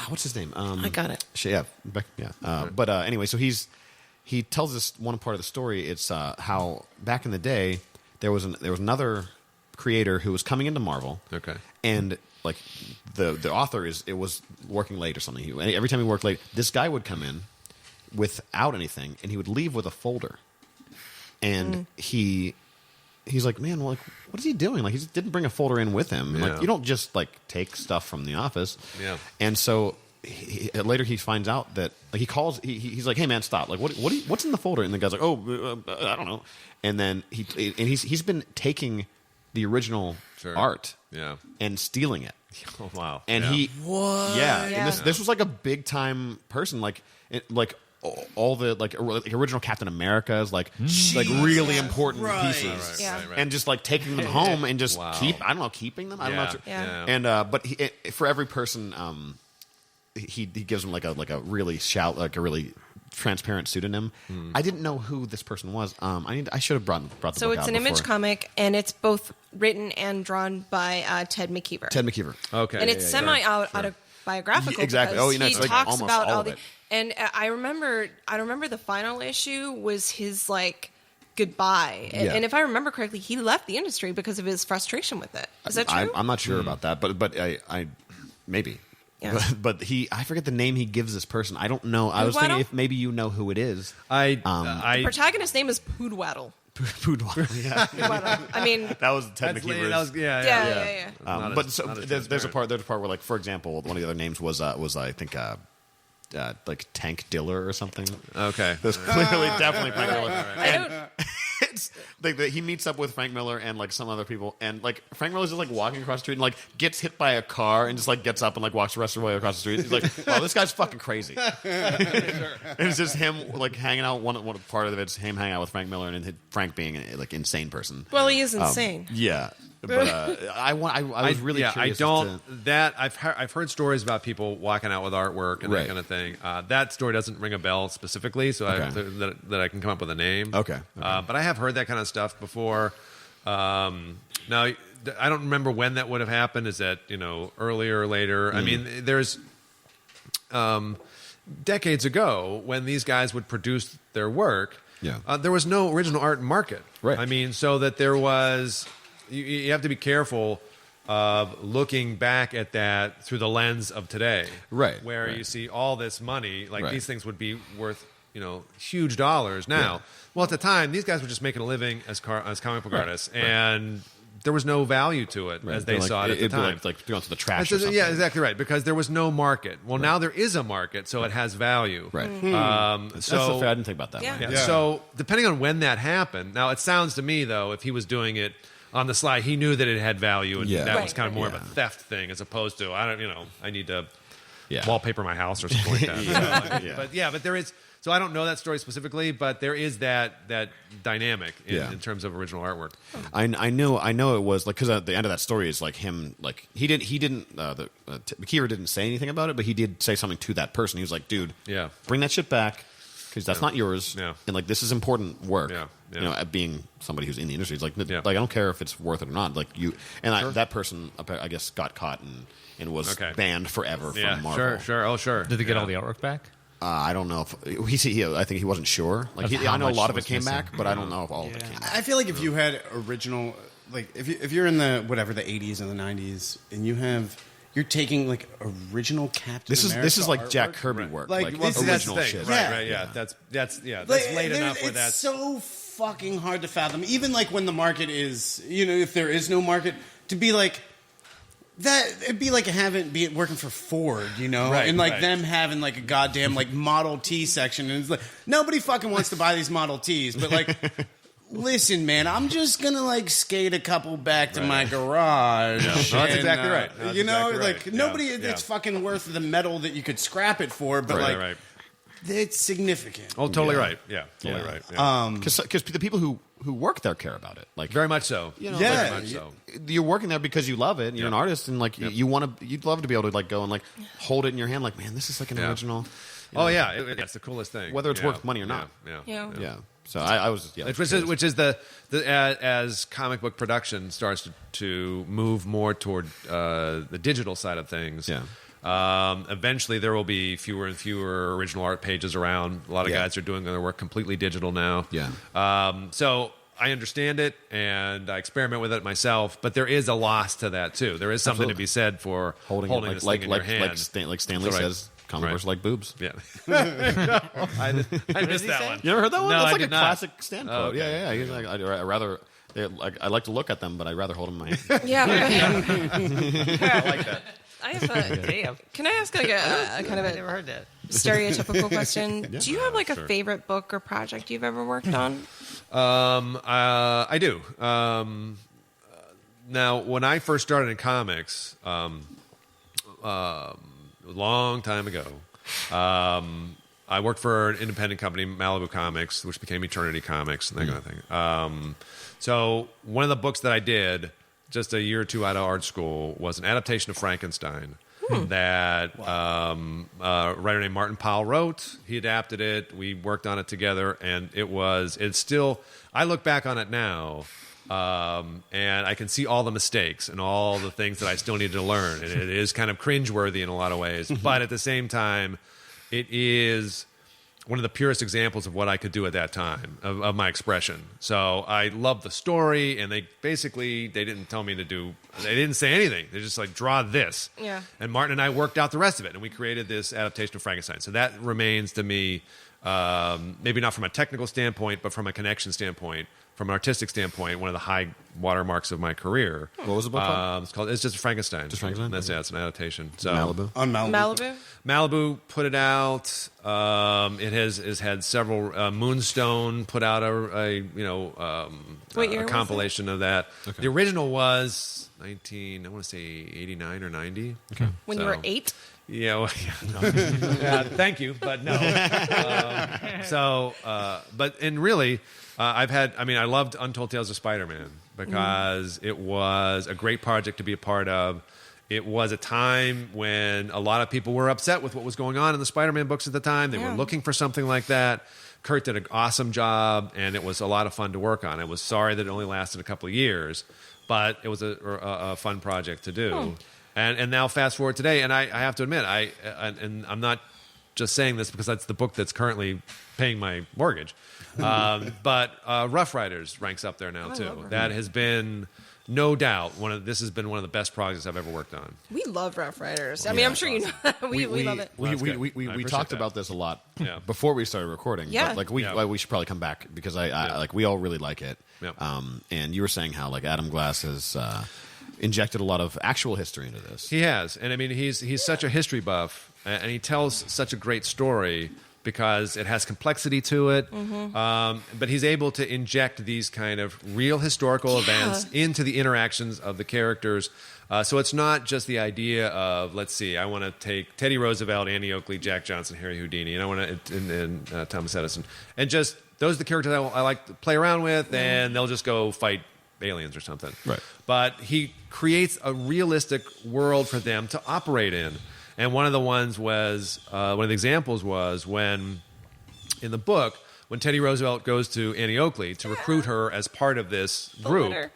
What's his name? I got it. Yeah, But anyway, so he tells us one part of the story. It's how back in the day there was another creator who was coming into Marvel. Okay. And like the author was working late or something. Every time he worked late, this guy would come in without anything, and he would leave with a folder. And he's like, man, well, like, what is he doing? Like, he just didn't bring a folder in with him. Yeah. Like, you don't just like take stuff from the office. Yeah. And so later he finds out that like he calls. He's like, hey man, stop. Like, what's in the folder? And the guy's like, oh, I don't know. And then he's been taking the original art and stealing it. Oh wow. And What? Yeah. Yeah. And this was like a big time person. Like all the like original Captain America's like really important pieces. Yeah. And just like taking them home and just keeping them. I don't know. Yeah. And but for every person, he gives them like a really really transparent pseudonym. I didn't know who this person was. I should have brought the book So it's out an Image before. comic, and it's both written and drawn by Ted McKeever. Ted McKeever. Okay. And it's semi-autobiographical. Exactly. because Oh, you know, he it's like talks almost about all all of the. it. And I remember the final issue was his like goodbye, Yeah. and if I remember correctly, he left the industry because of his frustration with it. Is that true? I'm not sure about that, but I maybe. Yeah. But I forget the name he gives this person. I don't know. I was thinking if maybe you know who it is. The protagonist's name is Poodwaddle. Poodwaddle. Yeah. Poodwaddle. I mean, That was Ted That's McKeever's. yeah. But there's a part where like for example one of the other names was I think like Tank Diller or something. Okay. There's clearly definitely Frank Miller. I don't. It's like he meets up with Frank Miller and like some other people, and like Frank Miller's just like walking across the street and like gets hit by a car and just like gets up and like walks the rest of the way across the street. He's like, "Oh, this guy's fucking crazy." It's just him like hanging out. One part of it's him hanging out with Frank Miller and Frank being a like insane person. Well, he is insane. Yeah, but I was really curious. I've heard stories about people walking out with artwork and that Right. kind of thing. That story doesn't ring a bell specifically, so Okay. that I can come up with a name. Okay. But I have heard that kind of stuff before. Now I don't remember when that would have happened. Is that earlier or later? I mean, there's decades ago when these guys would produce their work. Yeah. There was no original art market. Right. I mean, so that there was. You have to be careful of looking back at that through the lens of today, Right, Where right. you see all this money, like Right. these things would be worth huge dollars now. Yeah. Well, at the time, these guys were just making a living as comic book artists, and there was no value to it as they Like, saw it at the it'd be time. like going to the trash. That's- Or something. yeah, exactly right. Because there was no market. Well, now there is a market, so it has value. Right. So So fair. I didn't think about that. Yeah. One. yeah. So depending on when that happened, now it sounds to me though, if he was doing it on the sly, he knew that it had value, and Yeah. that was Right. kind of more of Yeah. a theft thing as opposed to I need to Yeah. wallpaper my house or something like that. Yeah. But there is. So I don't know that story specifically, but there is that dynamic Yeah. in terms of original artwork. I know it was like because at the end of that story is like him like McKeever didn't say anything about it, but he did say something to that person. He was like, "Dude, Yeah. bring that shit back because that's not yours, Yeah. and like this is important work." Yeah. Yeah. At being somebody who's in the industry, it's like Yeah. like I don't care if it's worth it or not. Like you and that person I guess got caught and was Okay. banned forever Yeah, from Marvel. sure. Oh, sure. Did they get Yeah. all the artwork back? I don't know if I think he wasn't sure. Like Of how I know a much lot of it was came missing. back, but I don't know if all of it came back. I feel like if you had original, like if you're in the 80s and the 90s, and you're taking like original Captain This America is like Jack artwork. Kirby work, Like, like this is- That's the original thing. shit. Right. Yeah. That's Like, late there- enough where it's that's so fucking hard to fathom. Even like when the market is, if there is no market, to be like that, it'd be like working for Ford, Right, and like right. them having like a goddamn like Model T section, and it's like nobody fucking wants to buy these Model Ts, but like. Listen, man, I'm just gonna like skate a couple back to my garage. No, that's and, exactly right. That's exactly right. like nobody, Yeah, it's yeah. fucking worth the metal that you could scrap it for, but right. it's significant. Oh, totally Yeah. right. Yeah, totally right. Yeah. Because the people who who work there care about it. Like Very much so. you know, Yeah. Very much so. you're working there because you love it. And you're an Yep. artist, and like Yep. you'd love to be able to like go and like hold it in your hand. Like, man, this is like an Yeah. original. Oh yeah, it's the coolest thing. Whether it's Yeah. worth money or not. Yeah. Yeah. So I was Which is the as comic book production starts to move more toward the digital side of things. Yeah. Eventually, there will be fewer and fewer original art pages around. A lot of Yeah. guys are doing their work completely digital now. Yeah. So I understand it, and I experiment with it myself. But there is a loss to that too. There is something Absolutely. to be said for holding it this like thing in your hand. like Stanley So, right. says, comic Right. books are like boobs. Yeah. I missed that one. You never heard that one? No, That's I like a did not. classic Stan Oh, quote. okay. Yeah. He's like, I rather. I like to look at them, but I'd rather hold them in my hand. Yeah. I like that. I have a. Damn. Can I ask like a kind of I never a heard that. stereotypical question? Yeah. Do you have like a Sure. favorite book or project you've ever worked on? I do. Now, when I first started in comics, a long time ago, I worked for an independent company, Malibu Comics, which became Eternity Comics and that kind of thing. So one of the books that I did just a year or two out of art school was an adaptation of Frankenstein that a writer named Martin Powell wrote. He adapted it. We worked on it together, and it's still, I look back on it now, and I can see all the mistakes and all the things that I still need to learn. And it is kind of cringeworthy in a lot of ways. But at the same time, it is one of the purest examples of what I could do at that time of my expression. So I love the story, and they didn't tell me to do. They didn't say anything. They just like draw this. Yeah. And Martin and I worked out the rest of it, and we created this adaptation of Frankenstein. So that remains to me, maybe not from a technical standpoint, but from a connection standpoint, from an artistic standpoint, one of the high watermarks of my career. What was the book called? It's just Frankenstein. Just Frankenstein? That's it's an adaptation. So Malibu. On Malibu. Malibu put it out. It has had several. Moonstone put out a What year was compilation of that. The original was 19. I want to say 89 or 90. Okay, When you were 8? Yeah, well, thank you, but no. I loved Untold Tales of Spider-Man because it was a great project to be a part of. It was a time when a lot of people were upset with what was going on in the Spider-Man books at the time. They were looking for something like that. Kurt did an awesome job, and it was a lot of fun to work on. I was sorry that it only lasted a couple of years, but it was a fun project to do. And now fast forward today, and I have to admit, and I'm not just saying this because that's the book that's currently paying my mortgage, but Rough Riders ranks up there now too. That has been, no doubt, this has been one of the best projects I've ever worked on. We love Rough Riders. I mean, I'm sure you know. we love it. Well, that's good. We I appreciate talked that. about this a lot Yeah. before we started recording. Yeah. But we should probably come back because we all really like it. Yeah. And you were saying how like Adam Glass has injected a lot of actual history into this. He has, and I mean, he's such a history buff, and he tells such a great story because it has complexity to it. But he's able to inject these kind of real historical events into the interactions of the characters. So it's not just the idea of, let's see, I want to take Teddy Roosevelt, Annie Oakley, Jack Johnson, Harry Houdini, and I want to and Thomas Edison, and just those are the characters I like to play around with, and they'll just go fight aliens or something. Right. But he creates a realistic world for them to operate in. And one of the examples was when, in the book, when Teddy Roosevelt goes to Annie Oakley to recruit her as part of this group, letter.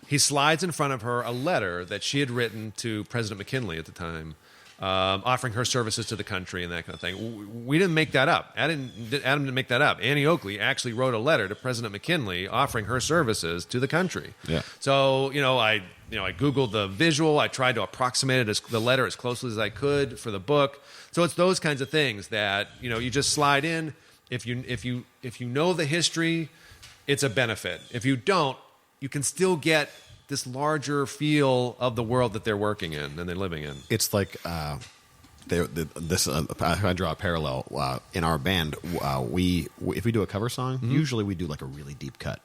he slides in front of her a letter that she had written to President McKinley at the time, offering her services to the country and that kind of thing. We didn't make that up. Adam didn't make that up. Annie Oakley actually wrote a letter to President McKinley offering her services to the country. Yeah. So, I Googled the visual. I tried to approximate the letter as closely as I could for the book. So it's those kinds of things that, you just slide in. If you know the history, it's a benefit. If you don't, you can still get this larger feel of the world that they're working in and they're living in. It's like I draw a parallel in our band. If we do a cover song, usually we do like a really deep cut.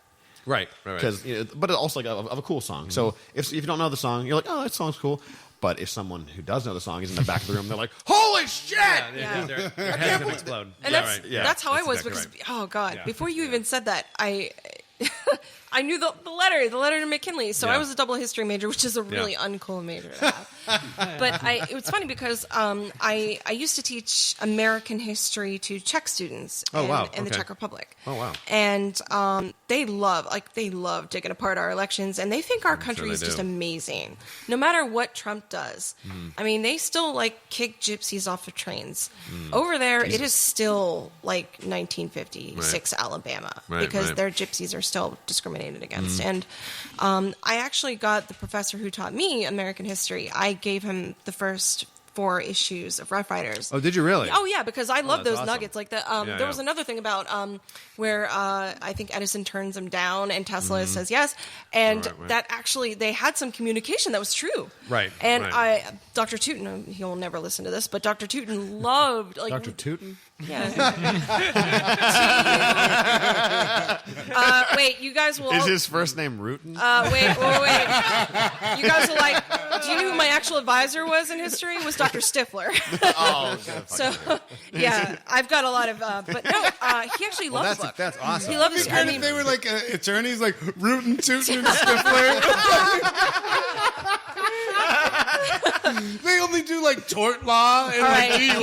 Right. Because, but also like of a cool song. So if you don't know the song, you're like, oh, that song's cool. But if someone who does know the song is in the back of the room, they're like, holy shit! Yeah. Their head's going to explode. And that's how I was exactly because right. oh god, Yeah. before you even said that, I knew the letter to McKinley. So Yeah. I was a double history major, which is a really uncool major to have. But it was funny because I used to teach American history to Czech students in the Czech Republic. Oh, wow. And they love digging apart our elections, and they think our country is just amazing. No matter what Trump does. I mean, they still kick gypsies off of trains. Over there, it is still like 1956 Alabama because their gypsies are still discriminated against. And I actually got the professor who taught me American history. I gave him the first 4 issues of Rough Riders. Oh, did you really? Oh, yeah, because I love those awesome. nuggets. Like there was another thing about where I think Edison turns him down and Tesla says yes, and that actually they had some communication that was true. Right. And Dr. Tootin, he'll never listen to this, but Dr. Tootin loved Dr. Tootin? Yeah. Wait, you guys will. Is his first name Rootin? Wait. You guys will do you know who my actual advisor was in history? Was Dr. Stifler. So, yeah, I've got a lot of, but no, he actually loved the book. That's awesome. He loved It'd it. be great if they were like attorneys, like rootin' tootin' and Stifler. They only do like tort law and All right, DUIs. you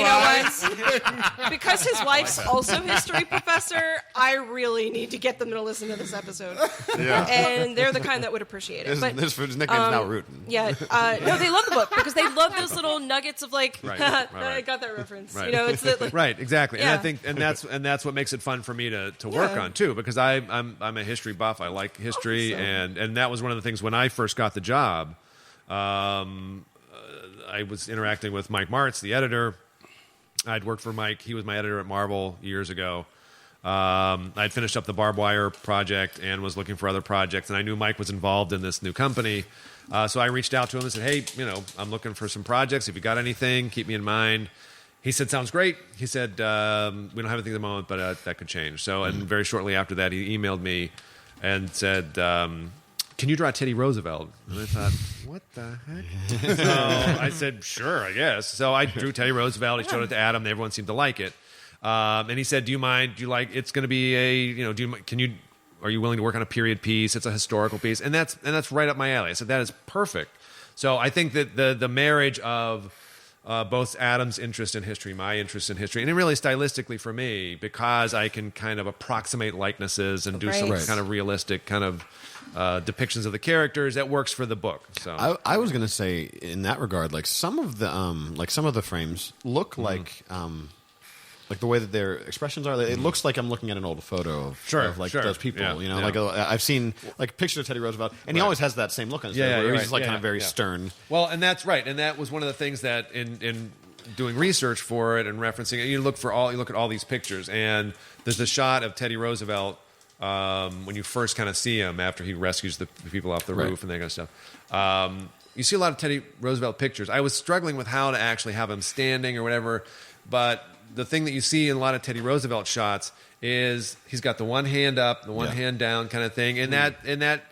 know what? Because his wife's also history professor, I really need to get them to listen to this episode. Yeah. And they're the kind that would appreciate it. But His nickname's now Rootin. yeah, no, they love the book because they love those little nuggets of Right. I got that reference. Right. You know, it's the, Right, exactly, Yeah. and I think, and that's what makes it fun for me to work on too, because I'm a history buff. I like history, and that was one of the things when I first got the job. I was interacting with Mike Martz, the editor. I'd worked for Mike. He was my editor at Marvel years ago. I'd finished up the Barbed Wire project and was looking for other projects, and I knew Mike was involved in this new company. So I reached out to him and said, hey, I'm looking for some projects. If you got anything, keep me in mind. He said, sounds great. He said, we don't have anything at the moment, but that could change. So, and very shortly after that, he emailed me and said, can you draw Teddy Roosevelt? And I thought, what the heck? So I said, sure, I guess. So I drew Teddy Roosevelt. He showed it to Adam. Everyone seemed to like it. And he said, do you mind? Do you like? It's going to be are you willing to work on a period piece? It's a historical piece, and that's right up my alley. I said that is perfect. So I think that the marriage of both Adam's interest in history, my interest in history, and really stylistically for me, because I can kind of approximate likenesses and do some kind of realistic kind of depictions of the characters, that works for the book. So I was going to say in that regard, like some of the frames look like the way that their expressions are. It looks like I'm looking at an old photo of those people. Yeah, I've seen pictures of Teddy Roosevelt, and he always has that same look on his face. Where he's kind of very stern. Well, and that's right, and that was one of the things that in doing research for it and referencing it, you look at all these pictures, and there's a shot of Teddy Roosevelt when you first kind of see him after he rescues the people off the roof and that kind of stuff. You see a lot of Teddy Roosevelt pictures. I was struggling with how to actually have him standing or whatever, but the thing that you see in a lot of Teddy Roosevelt shots is he's got the one hand up, the one hand down kind of thing, and that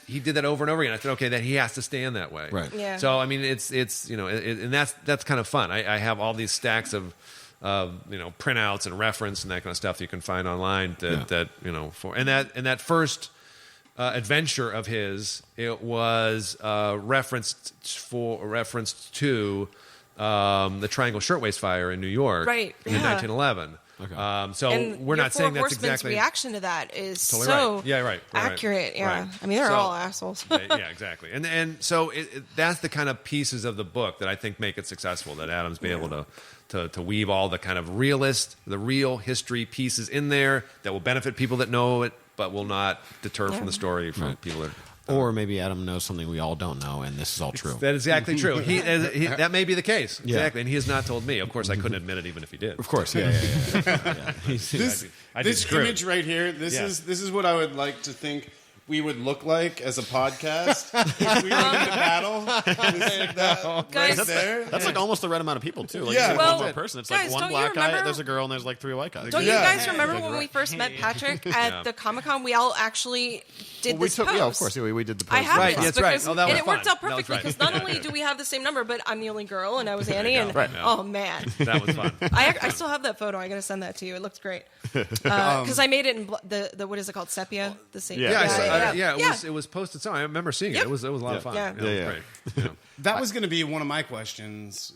he did that over and over again. I said, okay, that he has to stand that way. Right. Yeah. So I mean, it's and that's kind of fun. I have all these stacks of printouts and reference and that kind of stuff that you can find online that first adventure of his, it was referenced to the Triangle Shirtwaist Fire in New York in 1911. Okay. So and we're not saying that's Horsemen's exactly reaction to that is totally so right. Yeah, right. accurate. Yeah, Right. I mean they're all assholes. Yeah, exactly. And so that's the kind of pieces of the book that I think make it successful. That Adam's be able to weave all the kind of the real history pieces in there that will benefit people that know it, but will not deter from the story from people that. Or maybe Adam knows something we all don't know, and this is all true. That is exactly true. That may be the case. Yeah. Exactly. And he has not told me. Of course, I couldn't admit it even if he did. Of course, yeah. This image right here, this is what I would like to think we would look like as a podcast if we were in the battle. Guys, That's like almost the right amount of people too. Like, Yeah. it's like one more person. It's guys, like one don't you black guy. remember- There's a girl, and there's like 3 white guys. Don't you guys remember when we first met Patrick at the Comic-Con? We all actually did this pose. Yeah, of course. We did the pose. I have Right, this that's right. because, Oh, that and was it worked fun. out perfectly That was because right. not only do we have the same number, but I'm the only girl and I was Annie, and Right. oh man, That was fun. I still have that photo. I gotta send that to you. It looks great because I made it in the what is it called, sepia? The same. Yeah, It was posted. So I remember seeing it. It was a lot of fun. Yeah. It was great. Yeah. That was going to be one of my questions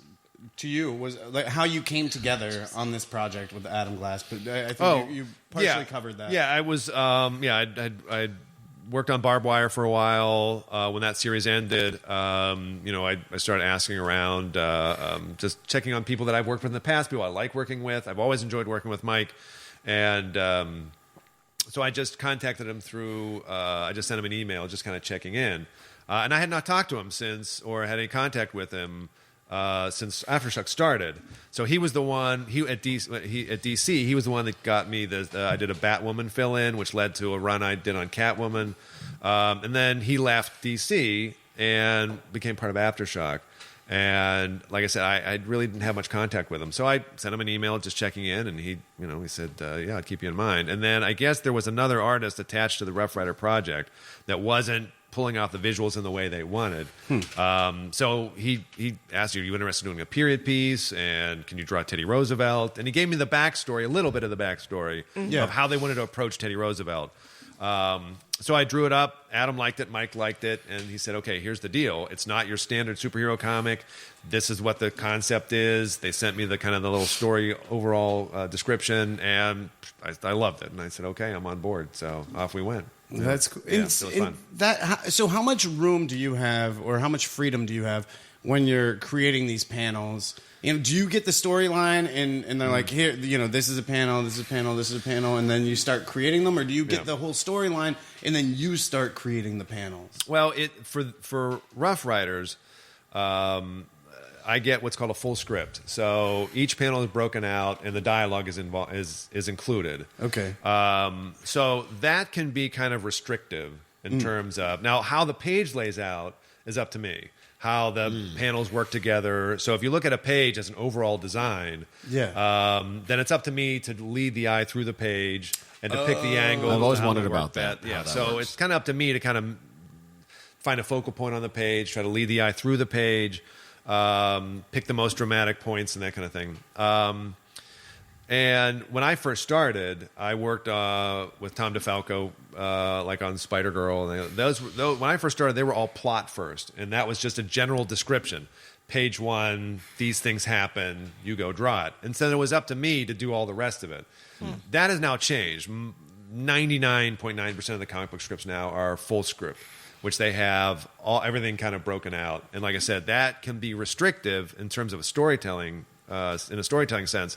to you, was like how you came together on this project with Adam Glass. But I think you partially covered that. Yeah, I was. I'd worked on Barbed Wire for a while. When that series ended, I started asking around, just checking on people that I've worked with in the past, people I like working with. I've always enjoyed working with Mike, and so I just contacted him through. I just sent him an email, just kind of checking in, and I had not talked to him or had any contact with him since Aftershock started. So he was the one. At DC, he was the one that got me. I did a Batwoman fill-in, which led to a run I did on Catwoman, and then he left DC and became part of Aftershock. And like I said, I really didn't have much contact with him, so I sent him an email just checking in, and he said, "Yeah, I'd keep you in mind." And then I guess there was another artist attached to the Rough Rider project that wasn't pulling off the visuals in the way they wanted. So he asked, "Are you interested in doing a period piece? And can you draw Teddy Roosevelt?" And he gave me the backstory, a little bit of the backstory of how they wanted to approach Teddy Roosevelt. So I drew it up. Adam liked it. Mike liked it. And he said, "Okay, here's the deal. It's not your standard superhero comic. This is what the concept is." They sent me the little story overall description, and I loved it. And I said, "Okay, I'm on board." So off we went. That's cool. Yeah, it was fun. So how much room do you have, or how much freedom do you have when you're creating these panels? Do you get the storyline and they're like, here, this is a panel, this is a panel, this is a panel, and then you start creating them, or do you get the whole storyline and then you start creating the panels? Well, for Rough Riders, I get what's called a full script. So each panel is broken out and the dialogue is included. Okay. So that can be kind of restrictive in terms of, now how the page lays out is up to me. How the panels work together. So if you look at a page as an overall design, then it's up to me to lead the eye through the page and to pick the angle. I've always wondered about that. Yeah, so it's kind of up to me to kind of find a focal point on the page, try to lead the eye through the page, pick the most dramatic points and that kind of thing. And when I first started, I worked with Tom DeFalco, like on Spider-Girl. And those, when I first started, they were all plot first, and that was just a general description. Page 1, these things happen, you go draw it. And so it was up to me to do all the rest of it. That has now changed. 99.9% of the comic book scripts now are full script, which they have everything kind of broken out. And like I said, that can be restrictive in terms of a storytelling, in a storytelling sense.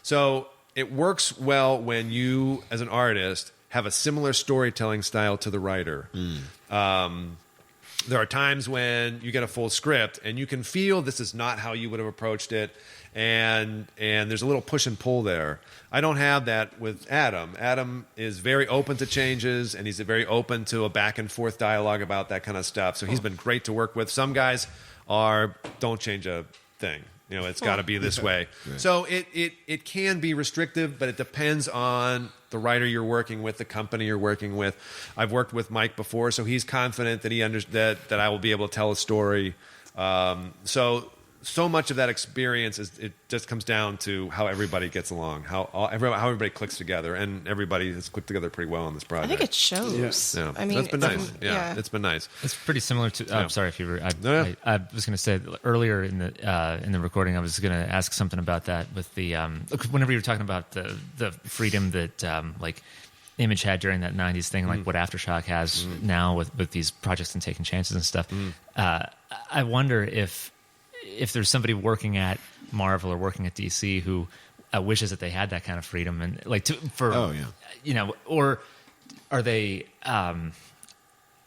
So it works well when you, as an artist, have a similar storytelling style to the writer. There are times when you get a full script and you can feel this is not how you would have approached it, and there's a little push and pull there. I don't have that with Adam. Adam is very open to changes, and he's very open to a back and forth dialogue about that kind of stuff. So he's been great to work with. Some guys don't change a thing. It's got to be this way. Right. So it can be restrictive, but it depends on the writer you're working with, the company you're working with. I've worked with Mike before, so he's confident that that I will be able to tell a story. So much of that experience it just comes down to how everybody gets along, how everybody clicks together, and everybody has clicked together pretty well on this project. I think it shows. Yeah. I mean, that's been nice. Yeah, it's been nice. It's pretty similar to. I'm sorry if you were. I was going to say earlier in the recording, I was going to ask something about that with the whenever you were talking about the freedom that like Image had during that '90s thing, like what Aftershock has now with these projects and taking chances and stuff. I wonder if there's somebody working at Marvel or working at DC who wishes that they had that kind of freedom and or are they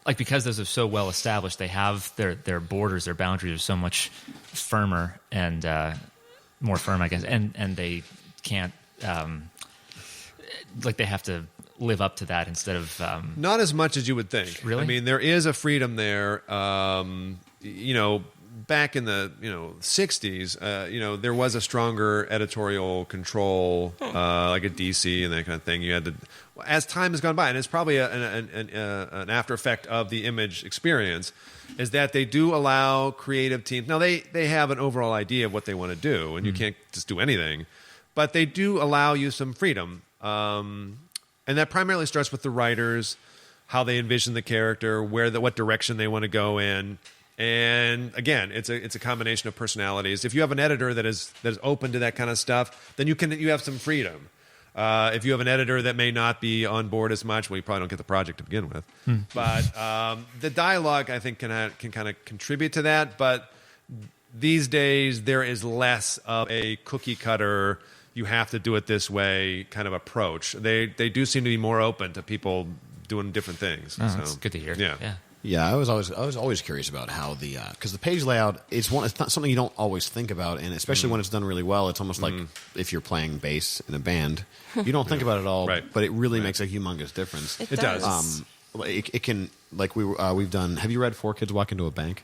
like, because those are so well established, they have their borders, their boundaries are so much firmer and more firm, I guess, and they can't like they have to live up to that instead of not as much as you would think. Really? I mean, there is a freedom there. Back in the 60s, there was a stronger editorial control, like at DC and that kind of thing. You had to, as time has gone by, and it's probably an after effect of the Image experience, is that they do allow creative teams. Now they have an overall idea of what they want to do, and you can't just do anything, but they do allow you some freedom, and that primarily starts with the writers. how they envision the character, what direction they want to go in. And again, it's a combination of personalities. If you have an editor that is open to that kind of stuff, then you have some freedom. If you have an editor that may not be on board as much, well, you probably don't get the project to begin with. But the dialogue, I think, can kind of contribute to that. But these days, there is less of a cookie cutter, you have to do it this way kind of approach. They do seem to be more open to people doing different things. Oh, that's good to hear. Yeah. Yeah, I was always curious about how because the page layout it's not something you don't always think about, and especially when it's done really well, it's almost like if you're playing bass in a band, you don't think about it at all, Right. but it really makes a humongous difference. It does. It can like we've done. Have you read 4 Kids Walk Into a Bank?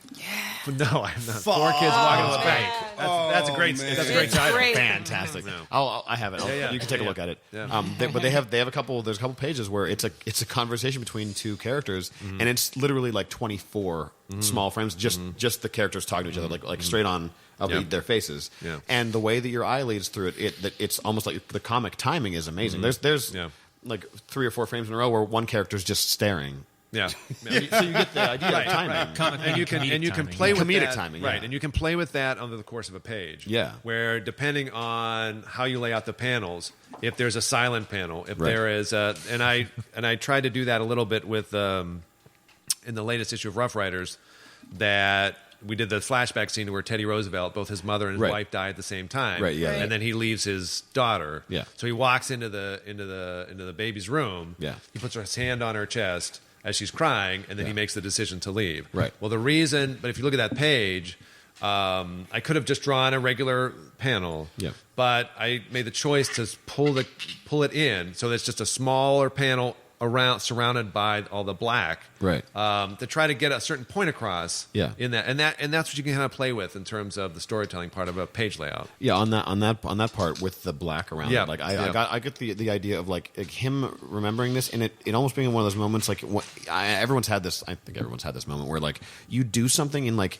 No, I have not. 4 Kids walking to the bank. That's a great. man. That's a great It's title. great. Fantastic. I have it. Yeah. You can take a look at it. Yeah. But they have a couple. There's a couple pages where it's a conversation between 2 characters, and it's literally like 24 small frames, just the characters talking to each other, like straight on their faces. Yeah. And the way that your eye leads through it's almost like the comic timing is amazing. There's like 3 or 4 frames in a row where one character's just staring. Yeah. So you get the idea of timing. And you can play with Comedic that, timing, right? yeah. And you can play with that over the course of a page. Yeah. Where depending on how you lay out the panels, if there's a silent panel, if Right. there is and I tried to do that a little bit with in the latest issue of Rough Riders, that we did the flashback scene where Teddy Roosevelt, both his mother and his Right. wife died at the same time. Right, yeah. And then he leaves his daughter. Yeah. So he walks into the baby's room. Yeah. He puts his hand on her chest as she's crying, and then he makes the decision to leave. Right. Well, but if you look at that page, I could have just drawn a regular panel. Yeah. But I made the choice to pull it in, so it's just a smaller panel surrounded by all the black. Right. To try to get a certain point across. Yeah. In that, and that's what you can kind of play with in terms of the storytelling part of a page layout. Yeah, on that part with the black around Yeah, it, like I get the idea of like him remembering this, and it almost being one of those moments like everyone's had this. I think everyone's had this moment where like you do something and like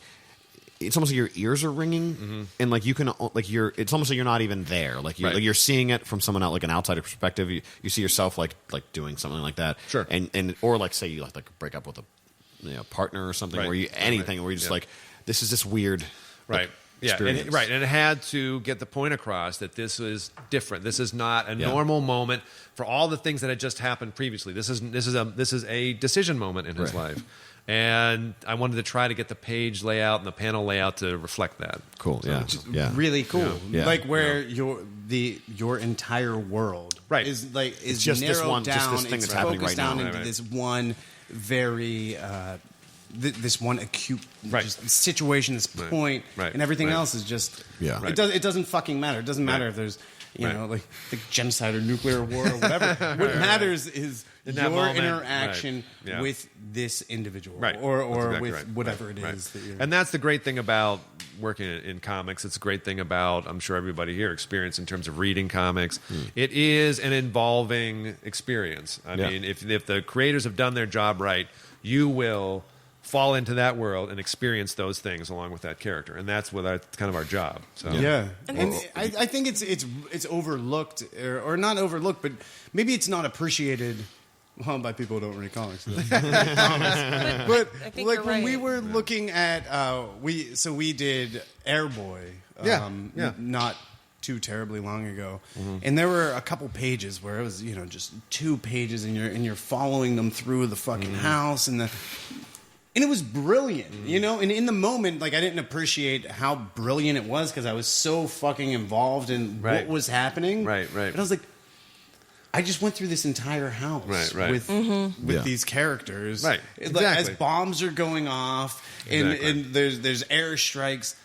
it's almost like your ears are ringing, and like you can like it's almost like you're not even there. Like you're seeing it from someone else, like an outsider perspective. You see yourself like doing something like that, Sure, and or like say you like break up with a partner or something, Right. where where you're just like this is this weird Right. Yeah, experience. and it had to get the point across that this is different. This is not a normal moment for all the things that had just happened previously. This is a decision moment in his Right. life, and I wanted to try to get the page layout and the panel layout to reflect that. Cool. Yeah. Really cool. Yeah. Like where your entire world Right. is just this narrowed one- just down. this thing it's that's happening focused right now. down into Right. this one very this one acute Right. just situation, this point, Right. and everything Right. else is just Yeah. It Right. It doesn't fucking matter. It doesn't matter Right. if there's Right. like the genocide or nuclear war or whatever. What matters is In your that moment, interaction right. Yeah. with this individual, Right. or That's exactly with right. whatever Right. it Right. is that you're. And that's the great thing about working in comics. It's a great thing about, I'm sure everybody here experience in terms of reading comics. It is an involving experience. I Yeah. mean, if the creators have done their job right, you will fall into that world and experience those things along with that character. And that's kind of our job. So Yeah, And and it's- I think it's overlooked or not overlooked, but maybe it's not appreciated. Well, by people who don't read comics, but I think like you're when we right. were looking at we did Airboy, Yeah. not too terribly long ago, Mm-hmm. and there were a couple pages where it was just 2 pages, and you're following them through the fucking Mm-hmm. house and it was brilliant, and in the moment, like I didn't appreciate how brilliant it was because I was so fucking involved in Right. what was happening. Right. And I was like, I just went through this entire house Right. with Yeah. these characters. Right. It's like, as Exactly. bombs are going off and, Exactly. and there's airstrikes.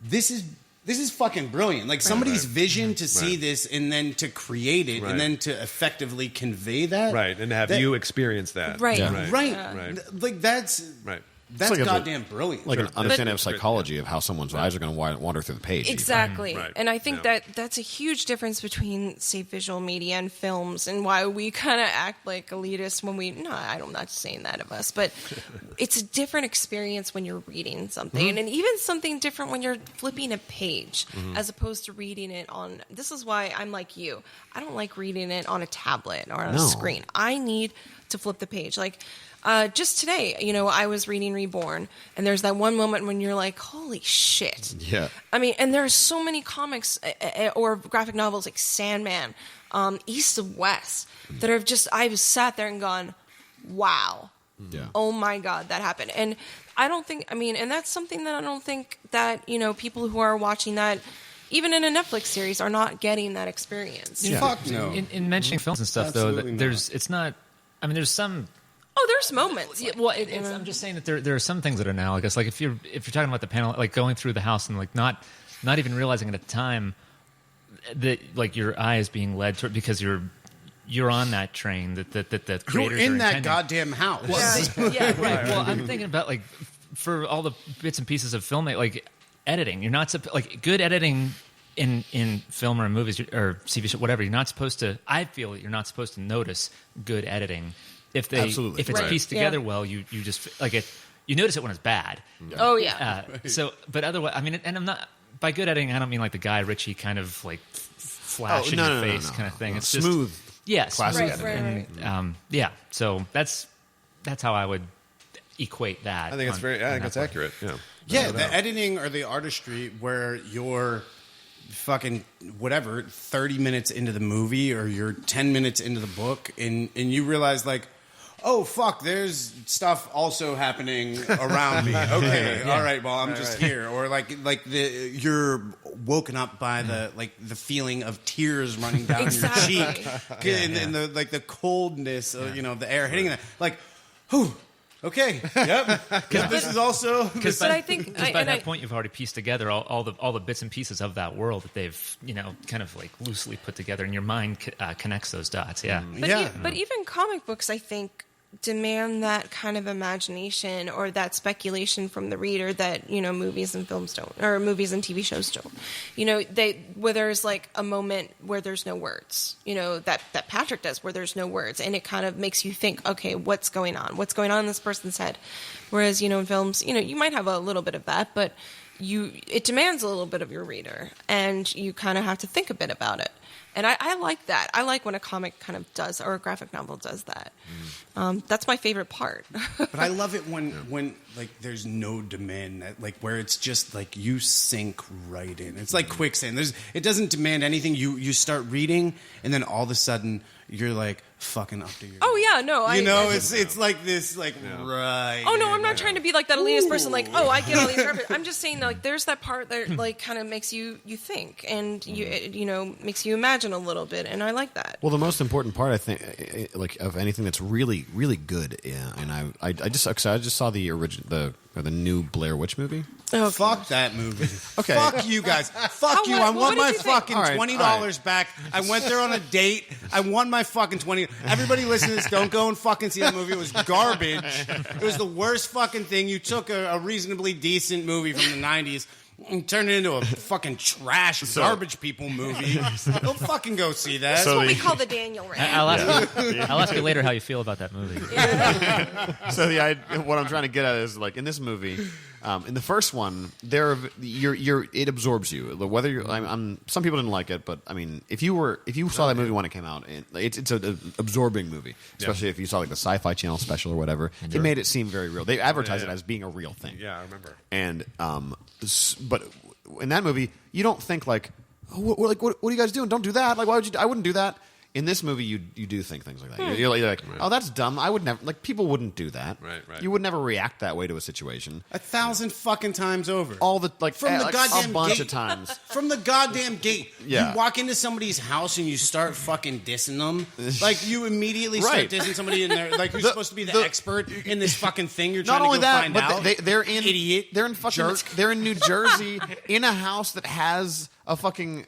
This is fucking brilliant. Like somebody's Right. vision to see Right. this and then to create it Right. and then to effectively convey that. Right. And to have That- you experience that. Right. Yeah. Right. Right. Right. Like that's Right. That's like goddamn brilliant. Like an understanding of But- psychology of how someone's eyes are going to wander through the page. Exactly. Right. And I think Yeah. that's a huge difference between, say, visual media and films, and why we kind of act like elitists when we, no, I'm not saying that of us, but it's a different experience when you're reading something, and even something different when you're flipping a page as opposed to reading it on, this is why I'm like you. I don't like reading it on a tablet or on a screen. I need to flip the page. Like, just today, I was reading Reborn, and there's that one moment when you're like, holy shit. Yeah. I mean, and there are so many comics or graphic novels like Sandman, East of West, that have just, I've sat there and gone, wow. Yeah. Oh my God, that happened. And I don't think, and that's something that I don't think that, people who are watching that, even in a Netflix series, are not getting that experience. Yeah. Fuck no. In mentioning films and stuff, though, Absolutely there's not. There's some. Oh, there's moments. Yeah, well, I'm just saying that there are some things that are analogous. Like if you're talking about the panel, like going through the house and like not even realizing it at the time that like your eye is being led toward, because you're on that train that the creators You're in are that intending. goddamn house. Yeah. Right. Well, I'm thinking about like for all the bits and pieces of filmmaking, like editing. You're not like good editing in film or movies or TV show, whatever. You're not supposed to. I feel that you're not supposed to notice good editing if Absolutely. it's Right. pieced together well. You just like it. You notice it when it's bad. Oh, yeah. So, but otherwise, and I'm not by good editing. I don't mean like the Guy Ritchie kind of like flash in your face kind of thing. It's smooth. Just, yes, classic Right, editing. and yeah. So that's how I would equate that. I think it's I think that's accurate. Yeah. Yeah, the editing or the artistry where you're fucking whatever 30 minutes into the movie or you're 10 minutes into the book and you realize like, oh fuck, there's stuff also happening around me. Okay, all right, well I'm just here. Or like you're woken up by the feeling of tears running down Exactly. your cheek and the like the coldness of, the air hitting that. Like, whew. Okay. Yep. Because this is also. Because But I think- by and that I- point, you've already pieced together all the bits and pieces of that world that they've kind of like loosely put together, and your mind connects those dots. Yeah. But, Yeah. but even comic books, I think, demand that kind of imagination or that speculation from the reader that movies and films don't, or movies and TV shows don't. Where there's like a moment where there's no words. That Patrick does, where there's no words, and it kind of makes you think, okay, what's going on? What's going on in this person's head? Whereas in films, you might have a little bit of that, but it demands a little bit of your reader, and you kind of have to think a bit about it. And I like that. I like when a comic kind of does, or a graphic novel does that. That's my favorite part. But I love it when like there's no demand, like where it's just like you sink right in. It's like quicksand. It doesn't demand anything. You start reading, and then all of a sudden you're like fucking up to your. Oh yeah, no, it's like this, like right. Oh no, I'm not trying to be like that elitist person. Like, oh, I get all these references. I'm just saying, like, there's that part that like kind of makes you think, and you makes you imagine a little bit, and I like that. Well, the most important part, I think, like of anything that's really, really good, and I just saw the new Blair Witch movie. Oh, Fuck that movie. Okay. Fuck you guys. Fuck you. I what want did my you think? fucking All right, $20 back. I went there on a date. I won my fucking $20. Everybody listen to this. Don't go and fucking see that movie. It was garbage. It was the worst fucking thing. You took a reasonably decent movie from the 90s and turned it into a fucking trash garbage people movie. Don't fucking go see that. That's what we call the Daniel rant. I'll ask you later how you feel about that movie. So what I'm trying to get at is like in this movie, in the first one, it absorbs you. Whether you're, some people didn't like it, but I mean, if you saw that movie when it came out, it's an absorbing movie, especially if you saw like the Sci-Fi Channel special or whatever. It made it seem very real. They advertised it as being a real thing. Yeah, I remember. And but in that movie, you don't think like, oh, what are you guys doing? Don't do that. Like, why would you? I wouldn't do that. In this movie, you do think things like that. You're like, oh, that's dumb. I would never. Like, people wouldn't do that. Right. You would never react that way to a situation. 1,000 fucking times over. All the From the like, goddamn a bunch gate. of times. From the goddamn gate. Yeah. You walk into somebody's house and you start fucking dissing them. Like, you immediately start Right. dissing somebody in there. Like, you're supposed to be the expert in this fucking thing you're Not trying only to go that, find but out. they're in Idiot. They're in fucking. Jerk. They're in New Jersey in a house that has a fucking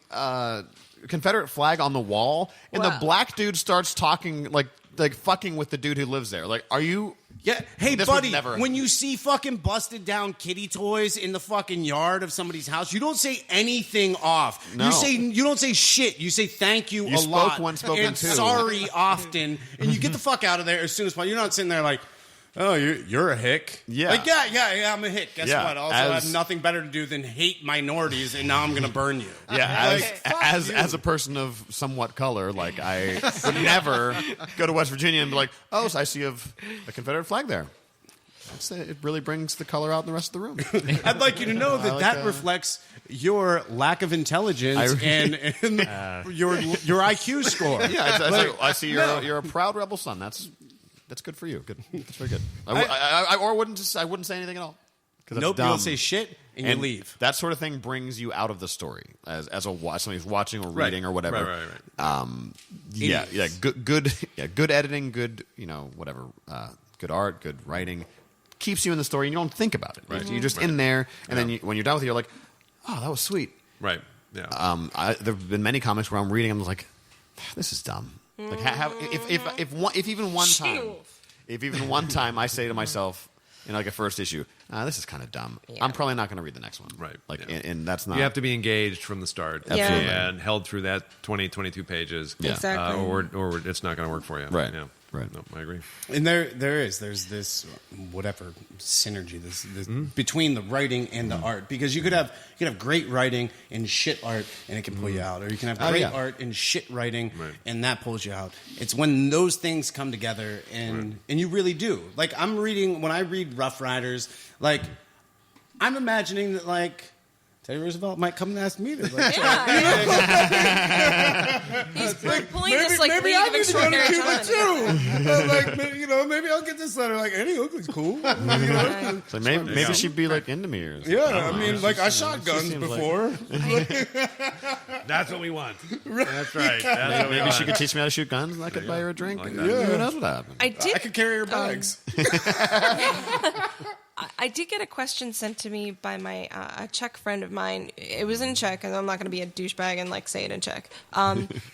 Confederate flag on the wall, and the Wow. black dude starts talking like fucking with the dude who lives there. Like, are you Yeah. Hey, This buddy, would never- when you see fucking busted down kitty toys in the fucking yard of somebody's house, you don't say anything off. No. You don't say shit. You say thank you, You a spoke lot once, spoken and two. sorry often, and you get the fuck out of there as soon as possible. You're not sitting there like, oh, you're a hick. Yeah. Like, yeah, I'm a hick. Guess Yeah, what? Also, I have nothing better to do than hate minorities, and now I'm going to burn you. Yeah, Like, as a person of somewhat color, like I would never go to West Virginia and be like, oh, so I see a Confederate flag there. It really brings the color out in the rest of the room. I'd like you to know that like that that. reflects your lack of intelligence and your IQ score. Yeah, it's like, I see you're a proud rebel son. That's good for you. Good, that's very good. I wouldn't say anything at all. Nope, you don't say shit and you leave. That sort of thing brings you out of the story as somebody who's watching or reading or whatever. Right. Good editing, good whatever, good art, good writing keeps you in the story and you don't think about it. Right. You're just in there, and then when you're done with it, you're like, oh, that was sweet. Right. Yeah. There have been many comics where I'm reading, I'm like, this is dumb. Like, if even one time I say to myself, like a first issue, this is kind of dumb. Yeah. I'm probably not going to read the next one. Right. Like, and that's not. You have to be engaged from the start. Absolutely. And held through that 22 pages. Yeah. Exactly. Or it's not going to work for you. Right. Yeah. Right. No, I agree. And there's this whatever synergy this between the writing and the art, because you could have great writing and shit art and it can pull you out, or you can have great art and shit writing and that pulls you out. It's when those things come together and you really do. Like when I read Rough Riders, like I'm imagining that like Teddy Roosevelt might come and ask me to. Like, he's pulling this like maybe League I of need to go to Extraordinary Cuba Talent. too. Maybe I'll get this letter. Like, Eddie Oakley's cool. So maybe she'd be like into me or something. Yeah, I mean, like I shot guns before. That's what we want. That's right. That's what we Maybe want. she could teach me how to shoot guns and I could buy her a drink. Like And that. who knows what happened? I could carry her bags. I did get a question sent to me by my a Czech friend of mine. It was in Czech, and I'm not going to be a douchebag and like say it in Czech.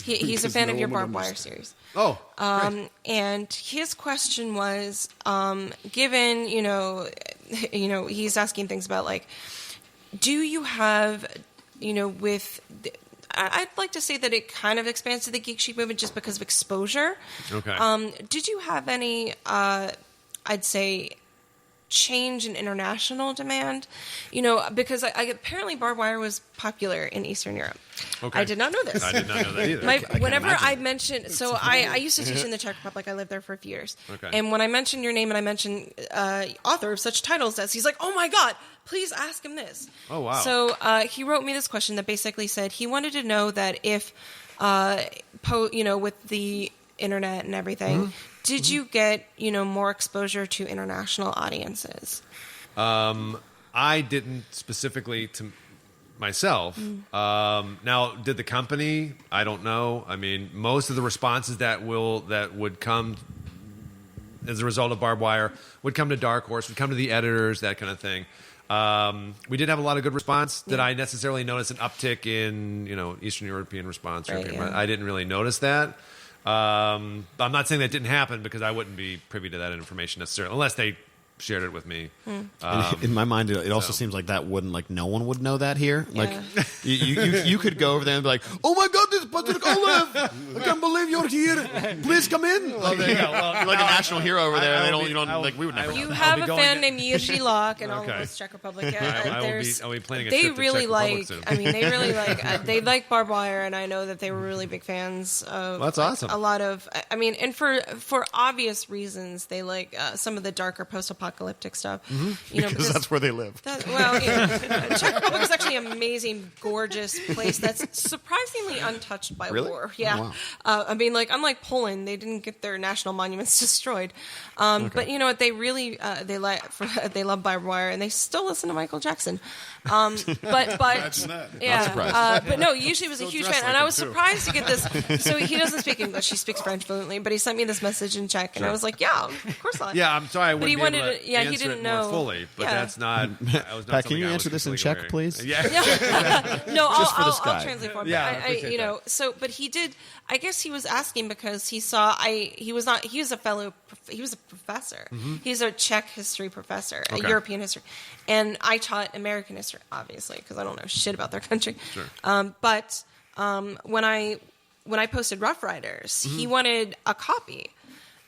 He's a fan of your Barbed Wire series. Oh, and his question was, given he's asking things about like, do you have, with. I'd like to say that it kind of expands to the Geek Chic movement just because of exposure. Okay. Did you have any, I'd say, change in international demand? Because apparently Barbed Wire was popular in Eastern Europe. Okay. I did not know this. I did not know that either. Whenever I mention, so I used to teach in the Czech Republic. I lived there for a few years. Okay. And when I mention your name and I mention author of such titles as, he's like, oh my God, please ask him this. Oh, wow. So he wrote me this question that basically said he wanted to know that if, with the internet and everything, did you get, more exposure to international audiences? I didn't specifically to myself. Now, did the company? I don't know. I mean, most of the responses that would come as a result of Barbed Wire would come to Dark Horse, would come to the editors, that kind of thing. We did have a lot of good response. Did I necessarily notice an uptick in Eastern European response? Right, yeah. I didn't really notice that. I'm not saying that didn't happen because I wouldn't be privy to that information necessarily, unless they shared it with me. In my mind, it also seems like that wouldn't, like, no one would know that here. Yeah. Like, you could go over there and be like, "Oh my God, this is Patrick Olliffe! I can't believe you're here. Please come in." Like, you're like a national hero over there. We would never. You know. have a going fan to- named Jiří Lok in all of Okay. this Czech Republic. I'll be planning a They trip to really Czech Republic like. soon. I mean, they really like. They like Barbed Wire, and I know that they were really big fans of. That's awesome. A lot of. I mean, and for obvious reasons, they like some of the darker post-apocalyptic stuff. Because that's where they live. Czech Republic is actually an amazing, gorgeous place that's surprisingly untouched by Really? war. Yeah, Oh, wow. I mean, like unlike Poland, they didn't get their national monuments destroyed. But you know what? They really they love Barbed Wire, and they still listen to Michael Jackson. But yeah, Not surprised. but no, usually was a huge fan, and I was surprised to get this. So he doesn't speak English; he speaks French fluently. But he sent me this message in Czech, and I was like, "Yeah, of course not." Yeah, I'm sorry. I But he wouldn't be wanted But, yeah, he answer didn't it know. more fully. But Yeah. that's not. That was not Pat, can something you I was answer this in completely Czech, aware. please? Yeah. No, Just for this I'll guy. translate for him. Yeah, I But appreciate that. So, but he did. I guess he was asking because he saw. He was not. He was a fellow. He was a professor. He's a Czech history professor, a Okay. European history, and I taught American history, obviously, because I don't know shit about their country. Sure. But when I posted Rough Riders, he wanted a copy.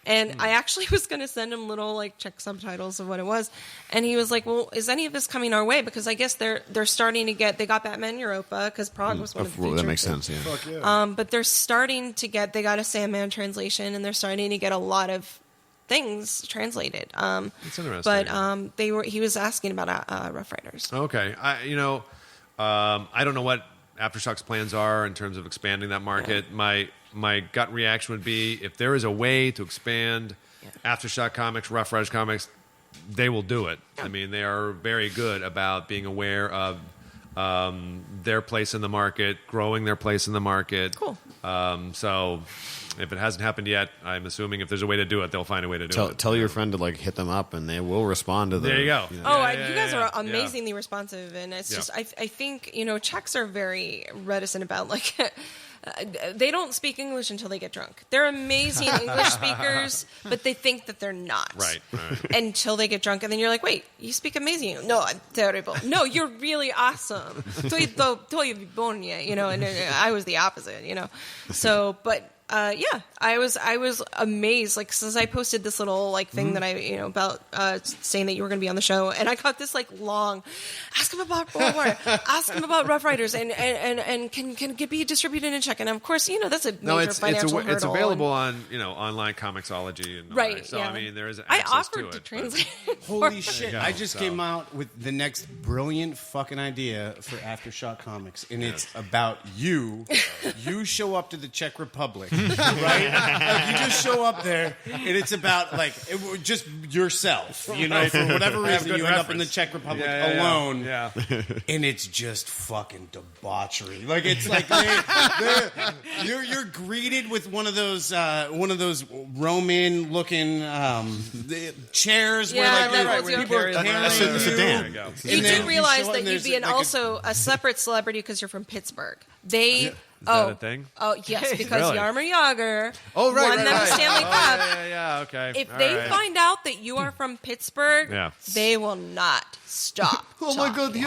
And I actually was going to send him little like Czech subtitles of what it was, and he was like, "Well, is any of this coming our way? Because I guess they're starting to get. They got Batman Europa because Prague was one of the That featured makes things. sense. Yeah. Fuck yeah. But they're starting to get. They got a Sandman translation, and they're starting to get a lot of things translated. That's interesting. But He was asking about Rough Riders. Okay. I don't know what Aftershock's plans are in terms of expanding that market. My gut reaction would be if there is a way to expand Aftershock comics, Rough Riders comics, they will do it. I mean, they are very good about being aware of their place in the market, growing their place in the market. Cool. So if it hasn't happened yet, I'm assuming if there's a way to do it, they'll find a way to do it. Tell your friend to like hit them up, and they will respond to the. There you go. know. Oh, Yeah, you guys yeah, are yeah. amazingly responsive, and it's Yeah. just I think Czechs are very reticent about like they don't speak English until they get drunk. They're amazing English speakers, but they think that they're not. Right. Until they get drunk, and then you're like, "Wait, you speak amazing." No, I'm terrible. No, you're really awesome. To je výborně, and I was the opposite, So, but. I was amazed. Like since I posted this little like thing that I about saying that you were going to be on the show, and I got this like long, ask him about World War, ask him about Rough Riders, and can it be distributed in Czech? And of course, that's a major financial hurdle. It's available on online Comixology and all Right, that. So yeah. I mean, there is I access offered to to it. translate. it for Holy him. shit. go. I just So- came out with the next brilliant fucking idea for Aftershock Comics, and it's about you. You show up to the Czech Republic, right? Like, you just show up there, and it's about, like, just yourself, for whatever reason, good you end up in the reference. Czech Republic Yeah, yeah, alone, yeah. and it's just fucking debauchery. Like, it's like you're greeted with one of those Roman-looking chairs Yeah, where, right, like, right, people are right. carrying That's a you. sedan. There you go. You And then do realize show up that and you'd there's, be like, a separate celebrity because you're from Pittsburgh. They Is that a thing? Oh yes, because Really? Yarmer Yager Oh, right, won right, them right. the Stanley Oh, Cup. yeah, okay. If All they right. find out that you are from Pittsburgh, Yeah. they will not stop. talking. you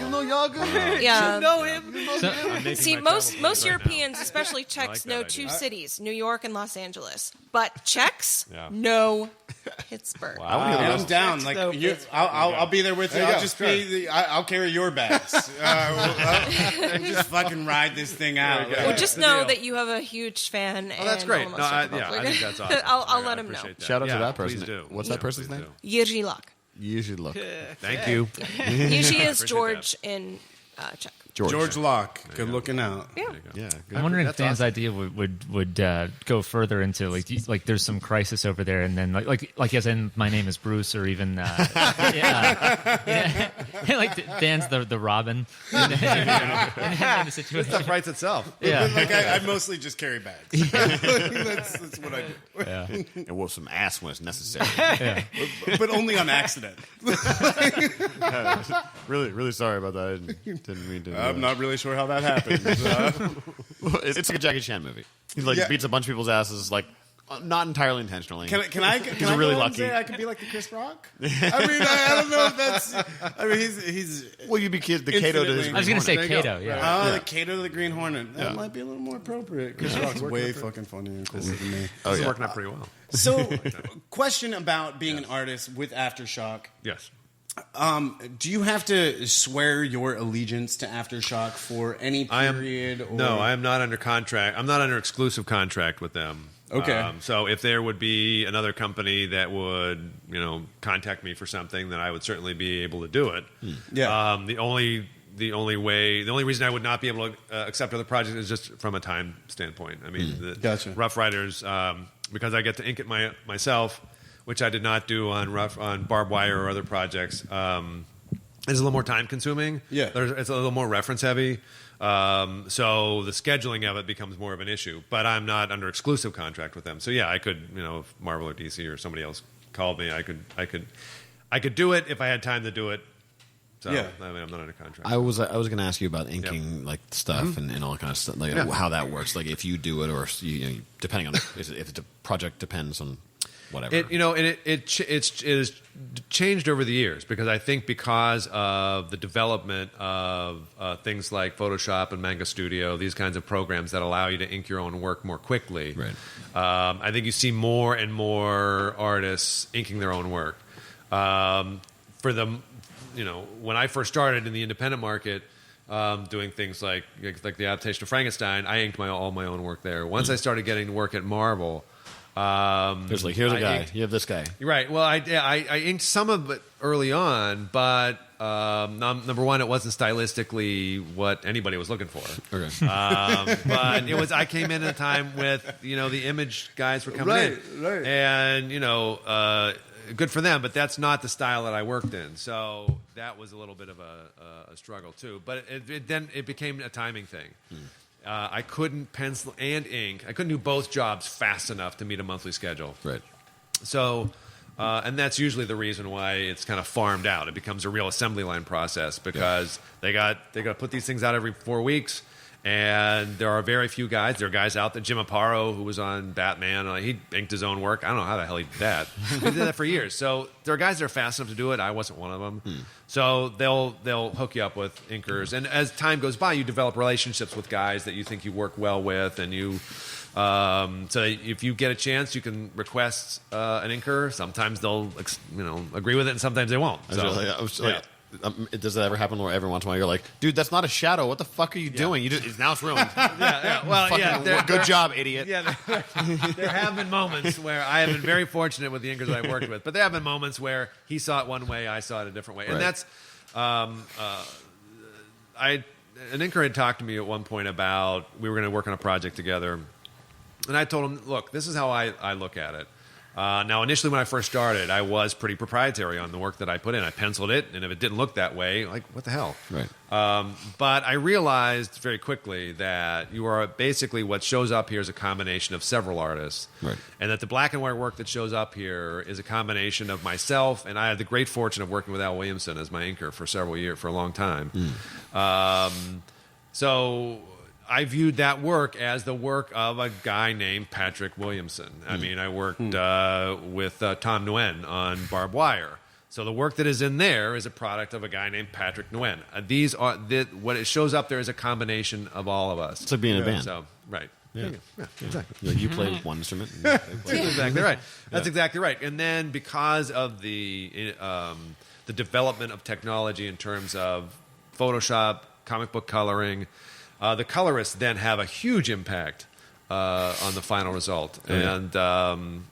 know Yaga? Yeah. I'm making See, my most travel plans right Europeans, now. especially like Czechs, that know idea. two cities: New York and Los Angeles. But Czechs Yeah. know Pittsburgh. I want to hear I'm the down. Like I'll be there with you. There you I'll go, just sure. be. I'll carry your bags. I'll just fucking ride this thing out. There you go. Well, just the know deal. that you have a huge fan. Oh, that's and great. almost No, Czech I Republic. think that's awesome. I'll I let him know. appreciate that. Shout out to Yeah, that person. Please do. What's that Yeah, person's please name? do. Jiří Lach. You should look. Thank you. Usually is Appreciate George in Czech. George Locke. Good looking out. Yeah. Yeah. I'm wondering if That's Dan's awesome. idea would go further into like there's some crisis over there, and then like as in my name is Bruce, or even like Dan's the Robin in the situation. Stuff writes itself. Yeah, Like I mostly just carry bags. That's what I do. yeah. And whoop some ass when it's necessary. But only on accident. Really, really sorry about that. I didn't mean to. do I'm that. not really sure how that happened. It's like a Jackie Chan movie. He like Yeah. beats a bunch of people's asses, like not entirely intentionally. Can I really go and lucky. say I could be like the Chris Rock? I mean, I don't know if that's. I mean, he's. Well, you'd be the Cato to his. Infinitely- I was gonna say There you go. Kato. Yeah. Oh, the Cato to the Green Hornet. That might be a little more appropriate. Chris Rock's way fucking funnier and cooler than me. Oh, This is yeah. working out pretty well. So, question about being an artist with Aftershock. Yes. Do you have to swear your allegiance to Aftershock for any period? No, I am not under contract. I'm not under exclusive contract with them. Okay. So if there would be another company that would, contact me for something, then I would certainly be able to do it. Yeah. The only reason I would not be able to accept other projects is just from a time standpoint. I mean, the Gotcha. Rough Riders, because I get to ink it myself, which I did not do on Barbed Wire or other projects. It's a little more time consuming. Yeah. It's a little more reference heavy. So the scheduling of it becomes more of an issue. But I'm not under exclusive contract with them. So yeah, I could, if Marvel or DC or somebody else called me, I could do it if I had time to do it. So Yeah. I mean, I'm not under contract. I was going to ask you about inking like stuff and all that kind of stuff, like how that works. Like if you do it, or depending on if the project depends on whatever. It's changed over the years because I think because of the development of things like Photoshop and Manga Studio, these kinds of programs that allow you to ink your own work more quickly. Right. I think you see more and more artists inking their own work. For them, when I first started in the independent market, doing things like the adaptation of Frankenstein, I inked all my own work there. Once I started getting work at Marvel. There's here's a guy. You have this guy. Right. Well, I inked some of it early on, but number one, it wasn't stylistically what anybody was looking for. Okay. But it was. I came in at a time with the image guys were coming in, right. and good for them. But that's not the style that I worked in, so that was a little bit of a struggle too. But then it became a timing thing. I couldn't pencil and ink. I couldn't do both jobs fast enough to meet a monthly schedule. Right. So, and that's usually the reason why it's kind of farmed out. It becomes a real assembly line process because they got to put these things out every 4 weeks, and there are very few guys. There are guys out there. Jim Aparo, who was on Batman, he inked his own work. I don't know how the hell he did that. He did that for years. So there are guys that are fast enough to do it. I wasn't one of them. So they'll hook you up with inkers, and as time goes by, you develop relationships with guys that you think you work well with, and you. So if you get a chance, you can request an inker. Sometimes they'll agree with it, and sometimes they won't. So, does that ever happen where every once in a while you're like, dude, that's not a shadow. What the fuck are you doing? Now it's ruined. Well, good job, idiot. Yeah, there have been moments where I have been very fortunate with the inkers I've worked with, but there have been moments where he saw it one way, I saw it a different way, and that's an inker had talked to me at one point about we were going to work on a project together, and I told him, look, this is how I look at it. Now, initially when I first started, I was pretty proprietary on the work that I put in. I penciled it, and if it didn't look that way, like, what the hell? Right. But I realized very quickly that you are basically what shows up here is a combination of several artists. Right. And that the black and white work that shows up here is a combination of myself, and I had the great fortune of working with Al Williamson as my inker for several years, for a long time. So I viewed that work as the work of a guy named Patrick Williamson. I mean, I worked with Tom Nguyen on Barbed Wire. So the work that is in there is a product of a guy named Patrick Nguyen. These are what it shows up there is a combination of all of us. It's like being in a band. So right. Yeah. Exactly. You play one instrument. That's exactly right. That's exactly right. And then because of the development of technology in terms of Photoshop, comic book coloring, the colorists then have a huge impact on the final result. And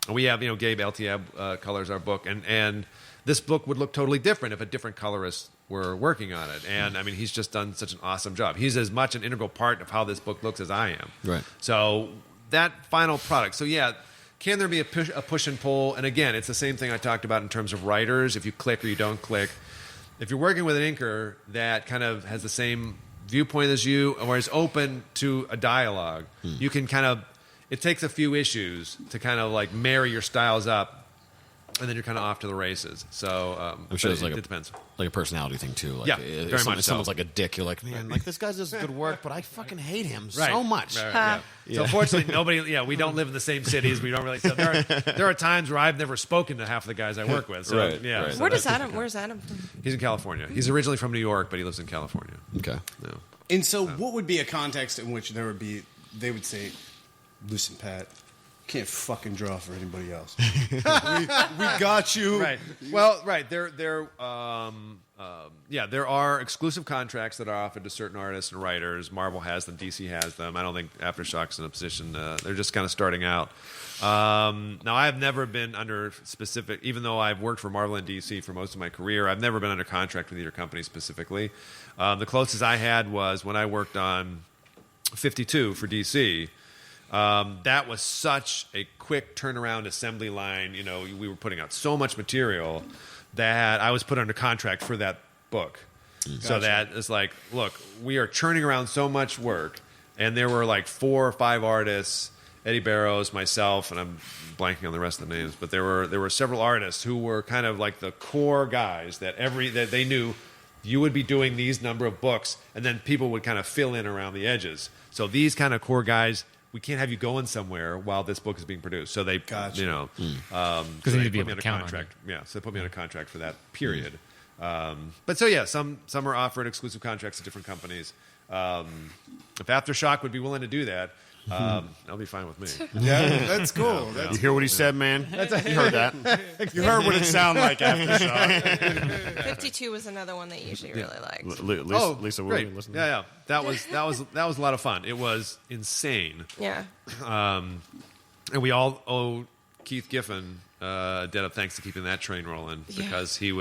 we have, Gabe Eltiab colors our book, and this book would look totally different if a different colorist were working on it. And I mean, he's just done such an awesome job. He's as much an integral part of how this book looks as I am. Right. So that final product. So yeah, can there be a push and pull? And again, it's the same thing I talked about in terms of writers. If you click or you don't click. If you're working with an inker that kind of has the same viewpoint as you, or is open to a dialogue, you can it takes a few issues to kind of like marry your styles up, and then you're kind of off to the races. So I'm sure it depends. Like a personality thing too. Like, Yeah, if very much so. someone's like a dick, you're like, man, like this guy does good work, but I fucking hate him Right. so much. Right, So unfortunately, we don't live in the same cities. We don't really. So there are times where I've never spoken to half the guys I work with. So, Right, yeah. right. So Where's Adam from? he's in California. He's originally from New York, but he lives in California. Okay. No. And so, what would be a context in which they would say, "Listen, Pat, can't fucking draw for anybody else. we got you." Right. Well, right. There are exclusive contracts that are offered to certain artists and writers. Marvel has them. DC has them. I don't think Aftershock's in a position. They're just kind of starting out. Now, I've never been under specific, even though I've worked for Marvel and DC for most of my career, I've never been under contract with either company specifically. The closest I had was when I worked on 52 for DC. That was such a quick turnaround assembly line. We were putting out so much material that I was put under contract for that book. So that it's like, look, we are churning around so much work, and there were like 4 or 5 artists, Eddie Barrows, myself, and I'm blanking on the rest of the names, but there were several artists who were kind of like the core guys that they knew you would be doing these number of books, and then people would kind of fill in around the edges. So these kind of core guys, we can't have you going somewhere while this book is being produced. So they, you know, Because so they they need to be put me able on a to count on contract. Yeah, so they put me on a contract for that period. But so yeah, some are offered exclusive contracts to different companies. If Aftershock would be willing to do that, that'll be fine with me. Yeah, that's cool. You hear what he said, man? You heard that. You heard what it sounded like Aftershock. 52 was another one that you usually really liked. Lisa, will great. you listen? Yeah. That was a lot of fun. It was insane. Yeah. And we all owe Keith Giffen a debt of thanks to keeping that train rolling because he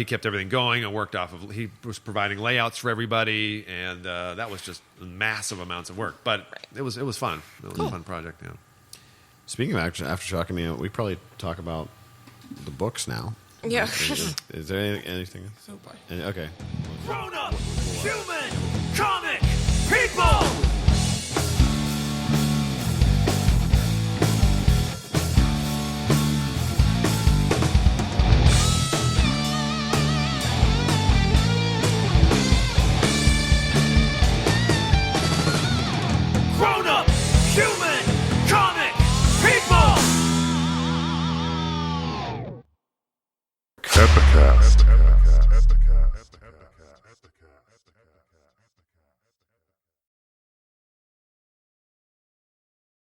kept everything going and worked off of. He was providing layouts for everybody, and that was just massive amounts of work. But it was fun. It was a fun project. Yeah. Speaking of Aftershock, I mean, we probably talk about the books now. Yeah. Is there anything? Okay. Grown-up, human, comic, people!